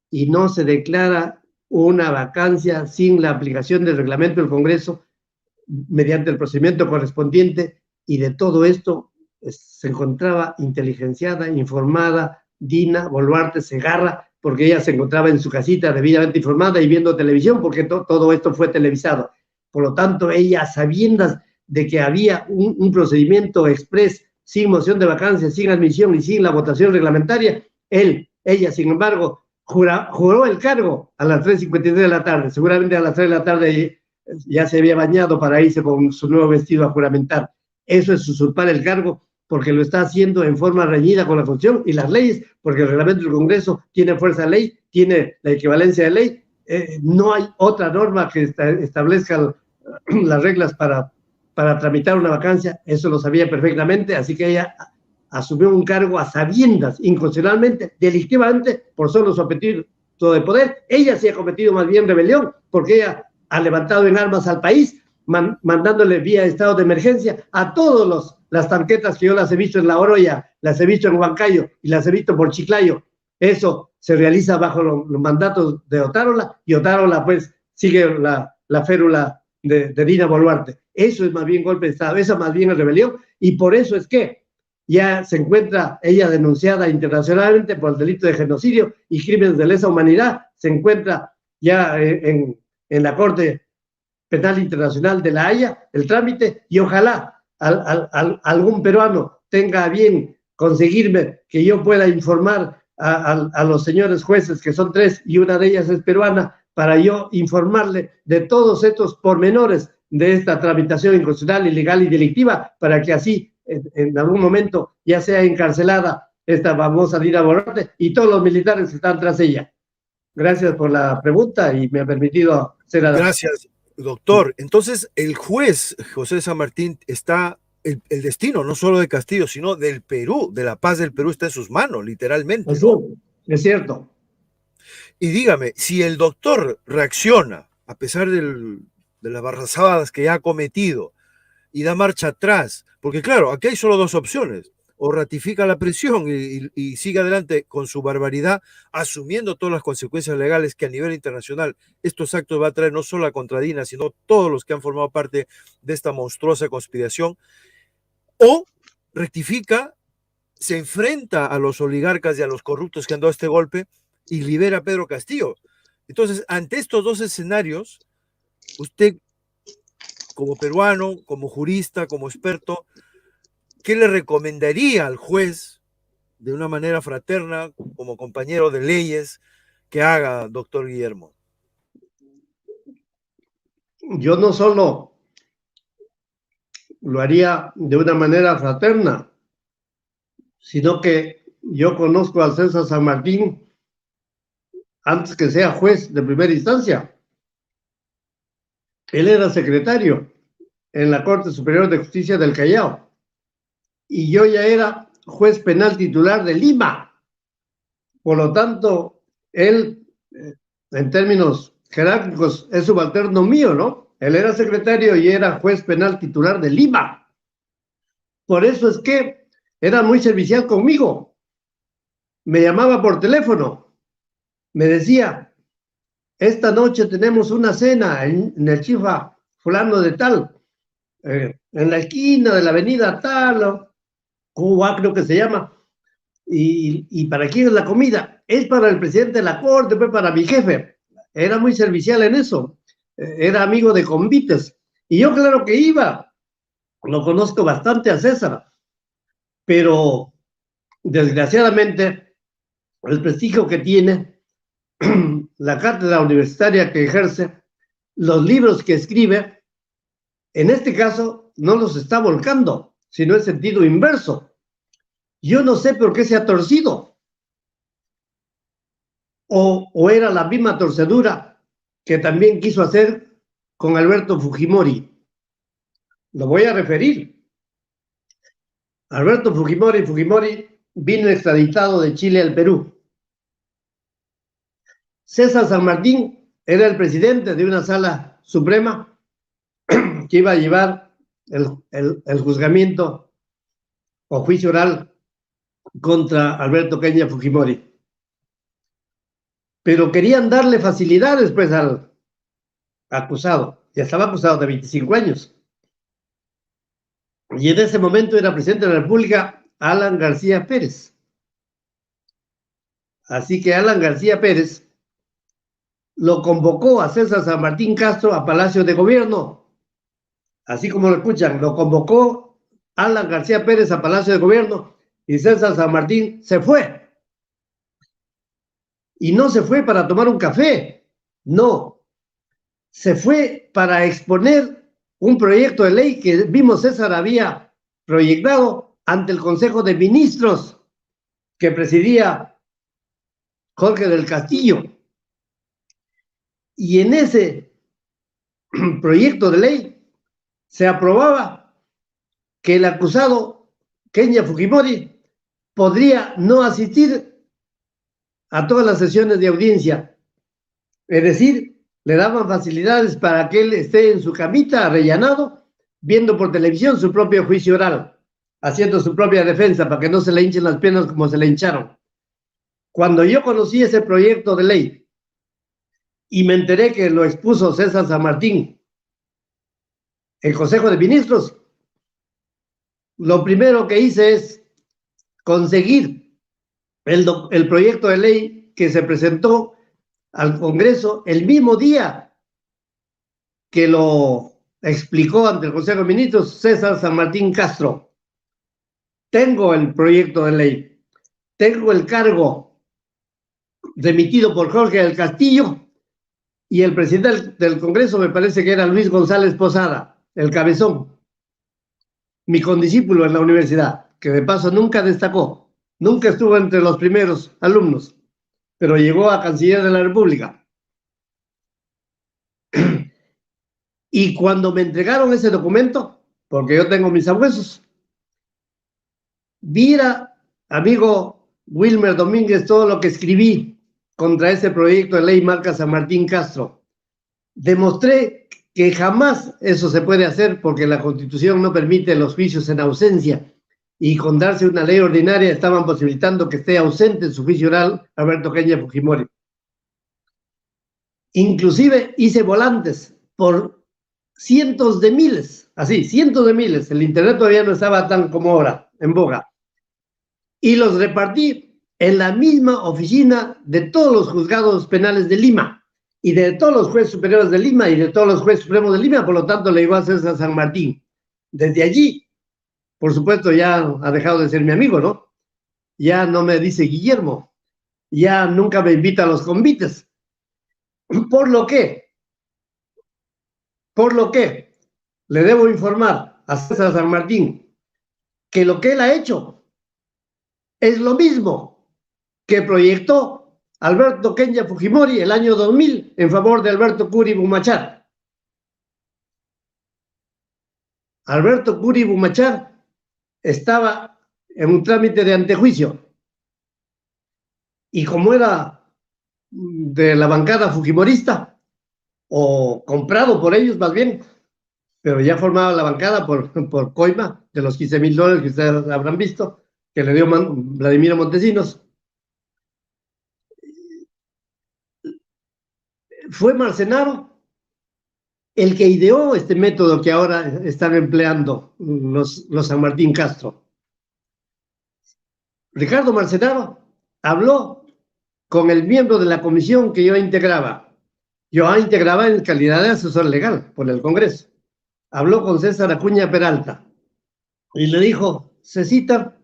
y no se declara una vacancia sin la aplicación del reglamento del Congreso mediante el procedimiento correspondiente, y de todo esto se encontraba inteligenciada, informada Dina Boluarte Segarra, porque ella se encontraba en su casita debidamente informada y viendo televisión, porque todo esto fue televisado. Por lo tanto, ella, a sabiendas de que había un procedimiento express, sin moción de vacancia, sin admisión y sin la votación reglamentaria, ella, sin embargo, juró el cargo a las 3:53 de la tarde. Seguramente a las 3 de la tarde ya se había bañado para irse con su nuevo vestido a juramentar. Eso es usurpar el cargo, porque lo está haciendo en forma reñida con la Constitución y las leyes, porque el reglamento del Congreso tiene fuerza de ley, tiene la equivalencia de ley. No hay otra norma que establezca las reglas para tramitar una vacancia. Eso lo sabía perfectamente, así que ella asumió un cargo a sabiendas, inconstitucionalmente, delictivamente, por solo su apetito de poder. Ella sí ha cometido más bien rebelión, porque ella ha levantado en armas al país, mandándole vía estado de emergencia a todas las tanquetas que yo las he visto en La Oroya, las he visto en Huancayo y las he visto por Chiclayo. Eso se realiza bajo los mandatos de Otárola, y Otárola pues sigue la férula de Dina Boluarte. Eso es más bien golpe de Estado, esa más bien es rebelión, y por eso es que ya se encuentra ella denunciada internacionalmente por el delito de genocidio y crímenes de lesa humanidad. Se encuentra ya en la Corte Penal Internacional de La Haya el trámite, y ojalá algún peruano tenga a bien conseguirme que yo pueda informar a los señores jueces, que son 3 y una de ellas es peruana, para yo informarle de todos estos pormenores de esta tramitación inconstitucional, ilegal y delictiva, para que así en algún momento ya sea encarcelada esta famosa Dina Boluarte y todos los militares que están tras ella. Gracias por la pregunta y me ha permitido ser... Gracias, doctor. Entonces, el juez José San Martín está, el destino no solo de Castillo, sino del Perú, de la paz del Perú, está en sus manos, literalmente, ¿no? Es cierto. Y dígame, si el doctor reacciona, a pesar de las barrazadas que ya ha cometido, y da marcha atrás, porque claro, aquí hay solo 2 opciones: o ratifica la prisión y sigue adelante con su barbaridad, asumiendo todas las consecuencias legales que a nivel internacional estos actos va a traer, no solo a contra Dina, sino todos los que han formado parte de esta monstruosa conspiración, o rectifica, se enfrenta a los oligarcas y a los corruptos que han dado este golpe y libera a Pedro Castillo. Entonces, ante estos 2 escenarios, usted, como peruano, como jurista, como experto, ¿qué le recomendaría al juez, de una manera fraterna, como compañero de leyes, que haga, doctor Guillermo? Yo no solo lo haría de una manera fraterna, sino que yo conozco al César San Martín antes que sea juez de primera instancia. Él era secretario en la Corte Superior de Justicia del Callao, y yo ya era juez penal titular de Lima. Por lo tanto, él, en términos jerárquicos, es subalterno mío, ¿no? Él era secretario y era juez penal titular de Lima. Por eso es que era muy servicial conmigo. Me llamaba por teléfono, me decía: esta noche tenemos una cena en el Chifa fulano de tal, en la esquina de la avenida tal, Cuba creo que se llama, y ¿para quién es la comida? Es para el presidente de la Corte, pues para mi jefe. Era muy servicial en eso, era amigo de convites, y yo claro que iba. Lo conozco bastante a César, pero desgraciadamente el prestigio que tiene, la cátedra universitaria que ejerce, los libros que escribe, en este caso no los está volcando, sino en sentido inverso. Yo no sé por qué se ha torcido, o era la misma torcedura que también quiso hacer con Alberto Fujimori. Lo voy a referir. Alberto Fujimori vino extraditado de Chile al Perú. César San Martín era el presidente de una sala suprema que iba a llevar el juzgamiento o juicio oral contra Alberto Kenia Fujimori. Pero querían darle facilidades pues al acusado. Ya estaba acusado de 25 años. Y en ese momento era presidente de la República Alan García Pérez. Así que Alan García Pérez lo convocó a César San Martín Castro a Palacio de Gobierno. Así como lo escuchan, lo convocó Alan García Pérez a Palacio de Gobierno y César San Martín se fue. Y no se fue para tomar un café, no, se fue para exponer un proyecto de ley que vimos César había proyectado ante el Consejo de Ministros que presidía Jorge del Castillo. Y en ese proyecto de ley se aprobaba que el acusado Kenia Fujimori podría no asistir a todas las sesiones de audiencia. Es decir, le daban facilidades para que él esté en su camita arrellanado, viendo por televisión su propio juicio oral, haciendo su propia defensa para que no se le hinchen las piernas como se le hincharon. Cuando yo conocí ese proyecto de ley y me enteré que lo expuso César San Martín, el Consejo de Ministros, lo primero que hice es conseguir el proyecto de ley que se presentó al Congreso el mismo día que lo explicó ante el Consejo de Ministros César San Martín Castro. Tengo el proyecto de ley, tengo el cargo remitido por Jorge del Castillo y el presidente del Congreso me parece que era Luis González Posada, el cabezón, mi condiscípulo en la universidad, que de paso nunca destacó, nunca estuvo entre los primeros alumnos, pero llegó a Canciller de la República. Y cuando me entregaron ese documento, porque yo tengo mis abuesos, viera, amigo Wilmer Domínguez, todo lo que escribí contra ese proyecto de ley marca San Martín Castro. Demostré que jamás eso se puede hacer porque la Constitución no permite los juicios en ausencia y con darse una ley ordinaria estaban posibilitando que esté ausente en su juicio oral Alberto Kenia Fujimori. Inclusive hice volantes por cientos de miles, así, cientos de miles. El internet todavía no estaba tan como ahora, en boga. Y los repartí en la misma oficina de todos los juzgados penales de Lima y de todos los jueces superiores de Lima y de todos los jueces supremos de Lima, por lo tanto le iba a César San Martín. Desde allí, por supuesto, ya ha dejado de ser mi amigo, ¿no? Ya no me dice Guillermo, ya nunca me invita a los convites. Por lo que le debo informar a César San Martín que lo que él ha hecho es lo mismo que proyectó Alberto Kenia Fujimori el año 2000 en favor de Alberto Curi Bumachar. Alberto Curi Bumachar estaba en un trámite de antejuicio y como era de la bancada fujimorista o comprado por ellos más bien, pero ya formaba la bancada por coima de los $15,000 que ustedes habrán visto, que le dio Vladimiro Montesinos. Fue Marcenaro el que ideó este método que ahora están empleando los San Martín Castro. Ricardo Marcenaro habló con el miembro de la comisión que yo integraba. Yo integraba en calidad de asesor legal por el Congreso. Habló con César Acuña Peralta y le dijo: Cecita,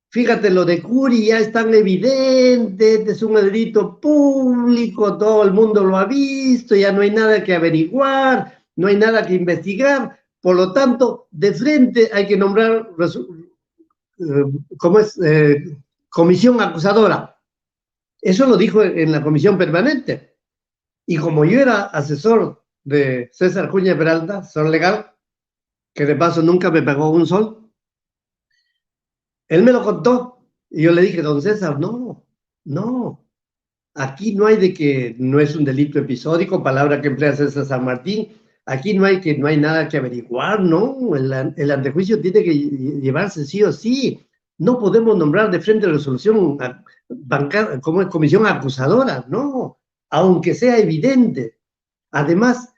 fíjate, lo de Curi ya es tan evidente, es un delito público, todo el mundo lo ha visto, ya no hay nada que averiguar, no hay nada que investigar, por lo tanto, de frente hay que nombrar, comisión acusadora. Eso lo dijo en la comisión permanente. Y como yo era asesor de César Acuña Peralta, asesor legal, que de paso nunca me pagó un sol, él me lo contó y yo le dije: don César, no, aquí no hay de que no es un delito episódico, palabra que emplea César San Martín, aquí no hay nada que averiguar, no, el antejuicio tiene que llevarse sí o sí, no podemos nombrar de frente resolución como comisión acusadora, no, aunque sea evidente. Además,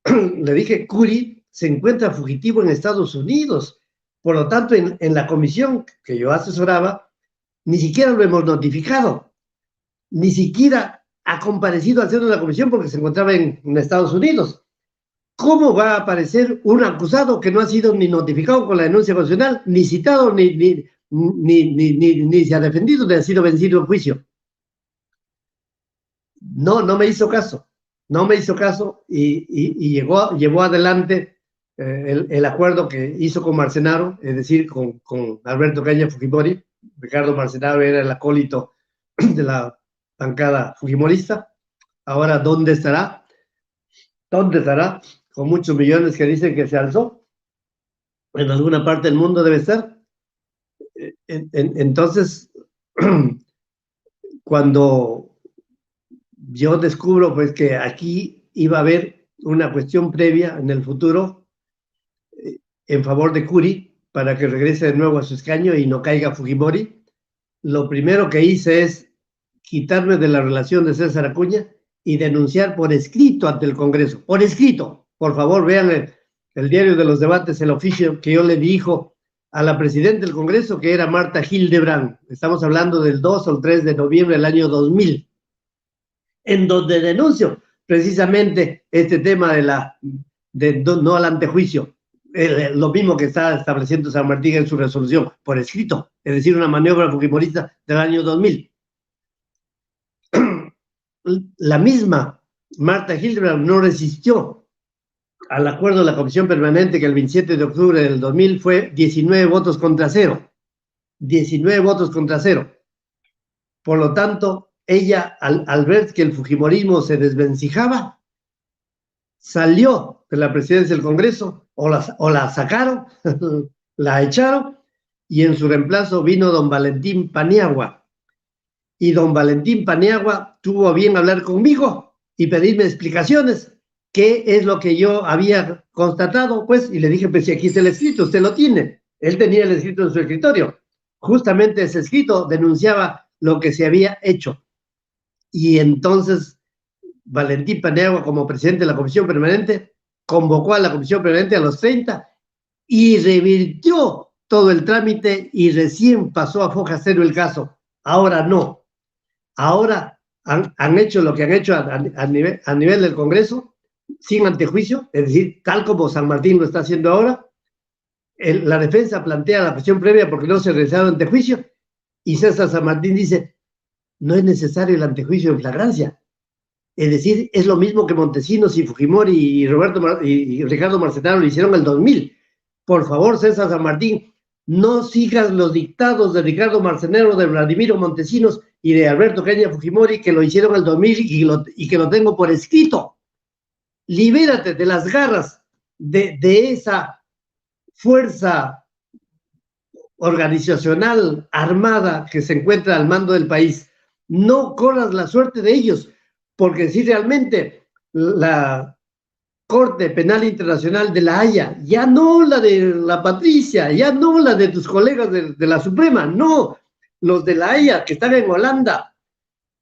le dije, Curi se encuentra fugitivo en Estados Unidos. Por lo tanto, en la comisión que yo asesoraba, ni siquiera lo hemos notificado. ni siquiera ha comparecido al seno de la comisión porque se encontraba en Estados Unidos. ¿Cómo va a aparecer un acusado que no ha sido ni notificado con la denuncia constitucional, ni citado, ni se ha defendido, ni ha sido vencido en juicio? No me hizo caso. No me hizo caso y llevó adelante el acuerdo que hizo con Marcenaro, es decir, con Alberto Caña Fujimori. Ricardo Marcenaro era el acólito de la bancada fujimorista. Ahora, ¿dónde estará? ¿Dónde estará? Con muchos millones que dicen que se alzó. En alguna parte del mundo debe estar. Entonces, cuando yo descubro pues que aquí iba a haber una cuestión previa en el futuro en favor de Curi para que regrese de nuevo a su escaño y no caiga Fujimori, lo primero que hice es quitarme de la relación de César Acuña y denunciar por escrito ante el Congreso. Por escrito. Por favor, vean el diario de los debates, el oficio que yo le dijo a la presidenta del Congreso, que era Marta Hildebrand. Estamos hablando del 2 o el 3 de noviembre del año 2000, en donde denuncio precisamente este tema de no al antejuicio. Lo mismo que está estableciendo San Martín en su resolución, por escrito, es decir, una maniobra fujimorista del año 2000. La misma Marta Hildebrand no resistió al acuerdo de la Comisión Permanente que el 27 de octubre del 2000 fue 19 votos contra 0. 19 votos contra 0. Por lo tanto, ella, al ver que el fujimorismo se desvencijaba, salió de la presidencia del Congreso, o la sacaron, la echaron, y en su reemplazo vino don Valentín Paniagua. Y don Valentín Paniagua tuvo a bien hablar conmigo y pedirme explicaciones, qué es lo que yo había constatado, pues, y le dije, pues si aquí está el escrito, usted lo tiene. Él tenía el escrito en su escritorio. Justamente ese escrito denunciaba lo que se había hecho. Y entonces Valentín Paniagua, como presidente de la Comisión Permanente, convocó a la Comisión Permanente a los 30 y revirtió todo el trámite y recién pasó a foja cero el caso. Ahora no. Ahora han hecho lo que han hecho a nivel del Congreso, sin antejuicio, es decir, tal como San Martín lo está haciendo ahora. La defensa plantea la presión previa porque no se realizaron antejuicio, y César San Martín dice, no es necesario el antejuicio en flagrancia. Es decir, es lo mismo que Montesinos y Fujimori y Ricardo Marcenaro lo hicieron en el 2000. Por favor, César San Martín, no sigas los dictados de Ricardo Marcenaro, de Vladimiro Montesinos y de Alberto Caña Fujimori, que lo hicieron en el 2000 y que lo tengo por escrito. Libérate de las garras de esa fuerza organizacional armada que se encuentra al mando del país. No corras la suerte de ellos, porque si realmente la Corte Penal Internacional de La Haya, ya no la de la Patricia, ya no la de tus colegas de la Suprema, no, los de La Haya que están en Holanda,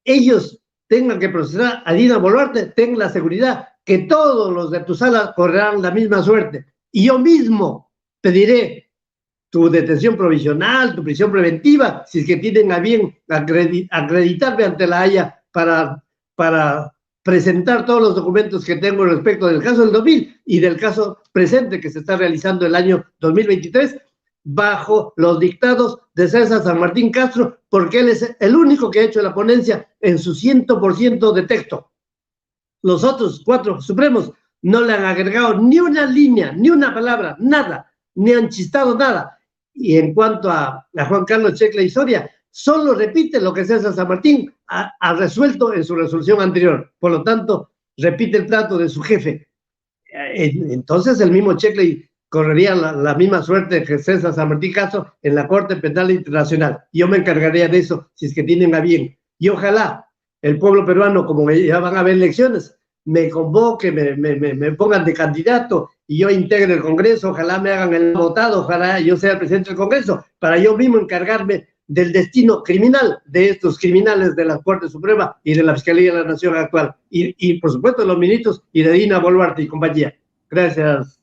ellos tengan que procesar a Dina Boluarte, ten la seguridad que todos los de tu sala correrán la misma suerte. Y yo mismo pediré tu detención provisional, tu prisión preventiva, si es que tienen a bien acreditarme ante La Haya para presentar todos los documentos que tengo respecto del caso del 2000 y del caso presente que se está realizando el año 2023, bajo los dictados de César San Martín Castro, porque él es el único que ha hecho la ponencia en su 100% de texto. Los otros 4 supremos no le han agregado ni una línea, ni una palabra, nada, ni han chistado nada. Y en cuanto a Juan Carlos Checla y Soria, solo repite lo que César San Martín ha resuelto en su resolución anterior. Por lo tanto, repite el trato de su jefe. Entonces, el mismo Checla correría la misma suerte que César San Martín Castro en la Corte Penal Internacional. Yo me encargaría de eso, si es que tienen a bien. Y ojalá el pueblo peruano, como ya van a haber elecciones, me convoque, me pongan de candidato y yo integre el Congreso, ojalá me hagan el votado, ojalá yo sea el presidente del Congreso, para yo mismo encargarme del destino criminal de estos criminales de la Corte Suprema y de la Fiscalía de la Nación actual. Y por supuesto, los ministros y de Dina Boluarte y compañía. Gracias.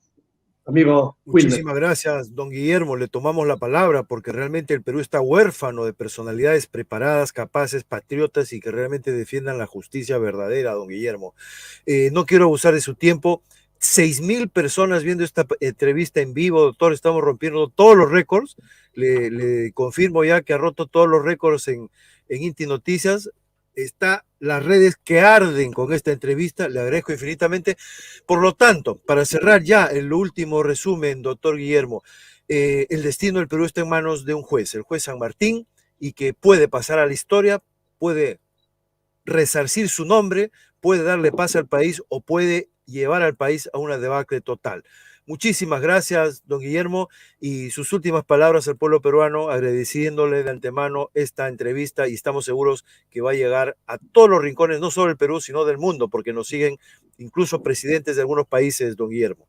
amigo Wilmer. Muchísimas gracias, don Guillermo. Le tomamos la palabra porque realmente el Perú está huérfano de personalidades preparadas, capaces, patriotas y que realmente defiendan la justicia verdadera, don Guillermo. No quiero abusar de su tiempo. 6.000 personas viendo esta entrevista en vivo, doctor. Estamos rompiendo todos los récords. Le confirmo ya que ha roto todos los récords en Inti Noticias. Está las redes que arden con esta entrevista. Le agradezco infinitamente. Por lo tanto, para cerrar ya el último resumen, doctor Guillermo, el destino del Perú está en manos de un juez, el juez San Martín, y que puede pasar a la historia, puede resarcir su nombre, puede darle paz al país o puede llevar al país a una debacle total. Muchísimas gracias, don Guillermo, y sus últimas palabras al pueblo peruano, agradeciéndole de antemano esta entrevista y estamos seguros que va a llegar a todos los rincones, no solo del Perú, sino del mundo, porque nos siguen incluso presidentes de algunos países, don Guillermo.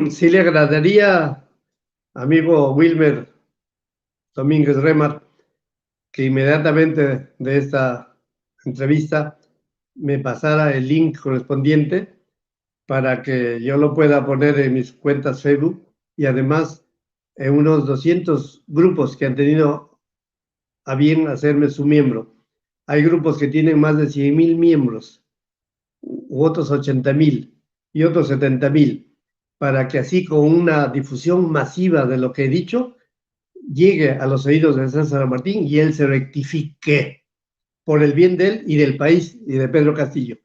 Sí le agradaría, amigo Wilmer Domínguez Remar, que inmediatamente de esta entrevista me pasara el link correspondiente para que yo lo pueda poner en mis cuentas Facebook y además en unos 200 grupos que han tenido a bien hacerme su miembro. Hay grupos que tienen más de 100.000 miembros, u otros 80.000 y otros 70.000, para que así con una difusión masiva de lo que he dicho, llegue a los oídos de César Martín y él se rectifique por el bien de él y del país y de Pedro Castillo.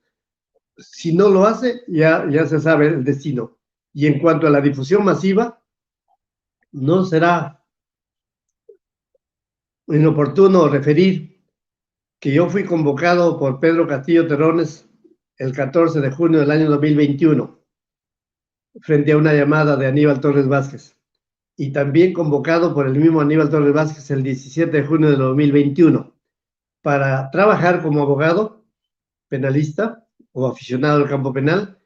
Si no lo hace, ya se sabe el destino. Y en cuanto a la difusión masiva, no será inoportuno referir que yo fui convocado por Pedro Castillo Terrones el 14 de junio del año 2021 frente a una llamada de Aníbal Torres Vázquez y también convocado por el mismo Aníbal Torres Vázquez el 17 de junio de 2021 para trabajar como abogado penalista o aficionado al campo penal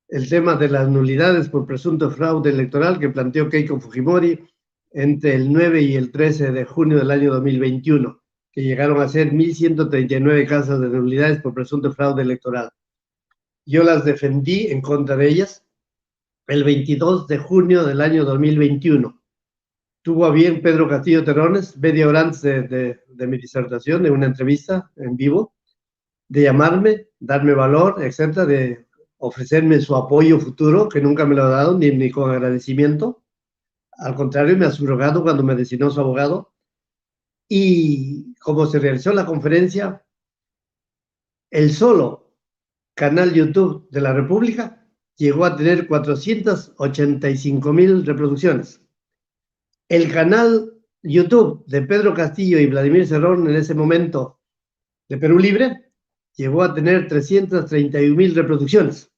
el tema de las nulidades por presunto fraude electoral que planteó Keiko Fujimori entre el 9 y el 13 de junio del año 2021, que llegaron a ser 1.139 casos de nulidades por presunto fraude electoral. Yo las defendí en contra de ellas el 22 de junio del año 2021. Tuvo a bien Pedro Castillo Terrones, media hora antes de mi disertación, de una entrevista en vivo, de llamarme, darme valor, etcétera, de ofrecerme su apoyo futuro, que nunca me lo ha dado, ni con agradecimiento. Al contrario, me ha subrogado cuando me designó su abogado. Y como se realizó la conferencia, el solo canal YouTube de la República llegó a tener 485.000 reproducciones. El canal YouTube de Pedro Castillo y Vladimir Cerrón en ese momento de Perú Libre llegó a tener 331.000 reproducciones.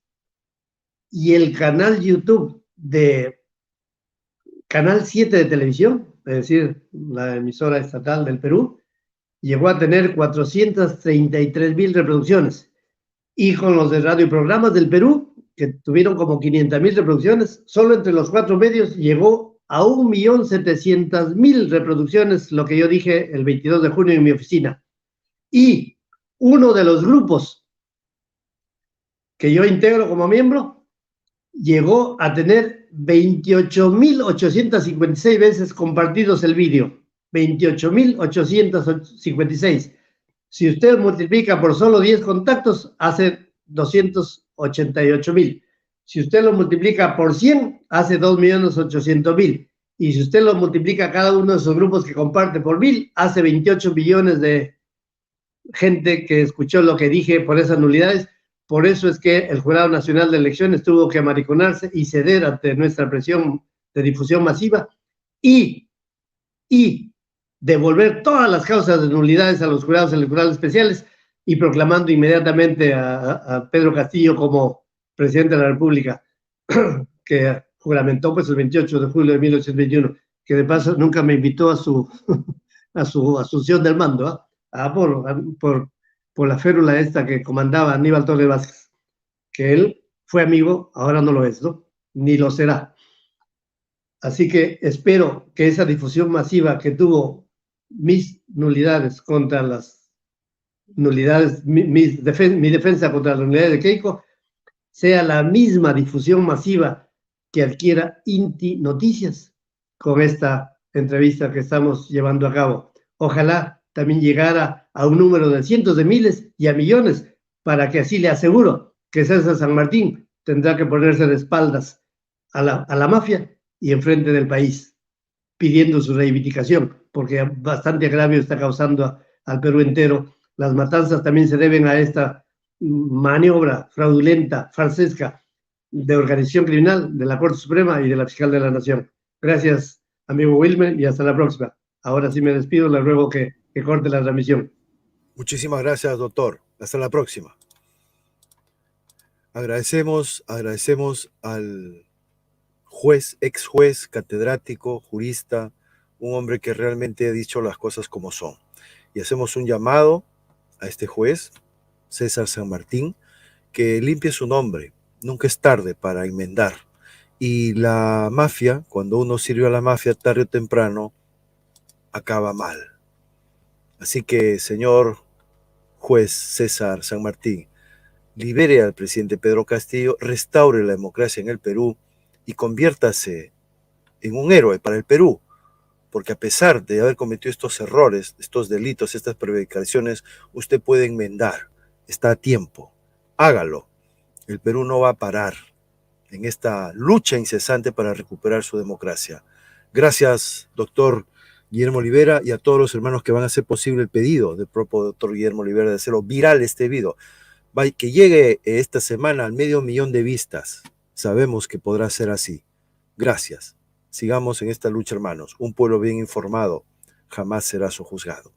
Y el canal YouTube de Canal 7 de televisión, es decir, la emisora estatal del Perú, llegó a tener 433.000 reproducciones. Y con los de radioprogramas del Perú, que tuvieron como 500.000 reproducciones, solo entre los 4 medios llegó a 1.700.000 reproducciones, lo que yo dije el 22 de junio en mi oficina. Y uno de los grupos que yo integro como miembro llegó a tener 28.856 veces compartidos el vídeo. 28.856. Si usted multiplica por solo 10 contactos, hace 288.000. Si usted lo multiplica por 100, hace 2.800.000. Y si usted lo multiplica cada uno de esos grupos que comparte por 1.000, hace 28 millones de gente que escuchó lo que dije por esas nulidades. Por eso es que el Jurado Nacional de Elecciones tuvo que amariconarse y ceder ante nuestra presión de difusión masiva y devolver todas las causas de nulidades a los jurados electorales especiales y proclamando inmediatamente a Pedro Castillo como presidente de la República, que juramentó pues el 28 de julio de 1821, que de paso nunca me invitó a su asunción del mando, por la férula esta que comandaba Aníbal Torres Vázquez, que él fue amigo, ahora no lo es, ¿no? Ni lo será. Así que espero que esa difusión masiva que tuvo mis nulidades contra las nulidades, mi defensa contra las nulidades de Keiko, sea la misma difusión masiva que adquiera Inti Noticias con esta entrevista que estamos llevando a cabo. Ojalá también llegara a un número de cientos de miles y a millones, para que así le aseguro que César San Martín tendrá que ponerse de espaldas a la mafia y enfrente del país, pidiendo su reivindicación, porque bastante agravio está causando al Perú entero. Las matanzas también se deben a esta maniobra fraudulenta, farsesca, de organización criminal de la Corte Suprema y de la Fiscal de la Nación. Gracias, amigo Wilmer, y hasta la próxima. Ahora sí me despido, le ruego que corte la transmisión. Muchísimas gracias, doctor. Hasta la próxima. Agradecemos al juez, ex juez, catedrático, jurista, un hombre que realmente ha dicho las cosas como son. Y hacemos un llamado a este juez, César San Martín, que limpie su nombre. Nunca es tarde para enmendar. Y la mafia, cuando uno sirve a la mafia tarde o temprano, acaba mal. Así que, señor juez César San Martín, libere al presidente Pedro Castillo, restaure la democracia en el Perú y conviértase en un héroe para el Perú, porque a pesar de haber cometido estos errores, estos delitos, estas prevaricaciones, usted puede enmendar, está a tiempo, hágalo. El Perú no va a parar en esta lucha incesante para recuperar su democracia. Gracias, doctor Guillermo Olivera, y a todos los hermanos que van a hacer posible el pedido del propio doctor Guillermo Olivera de hacerlo viral este video. Que llegue esta semana al 500,000 de vistas. Sabemos que podrá ser así. Gracias. Sigamos en esta lucha, hermanos. Un pueblo bien informado jamás será sojuzgado.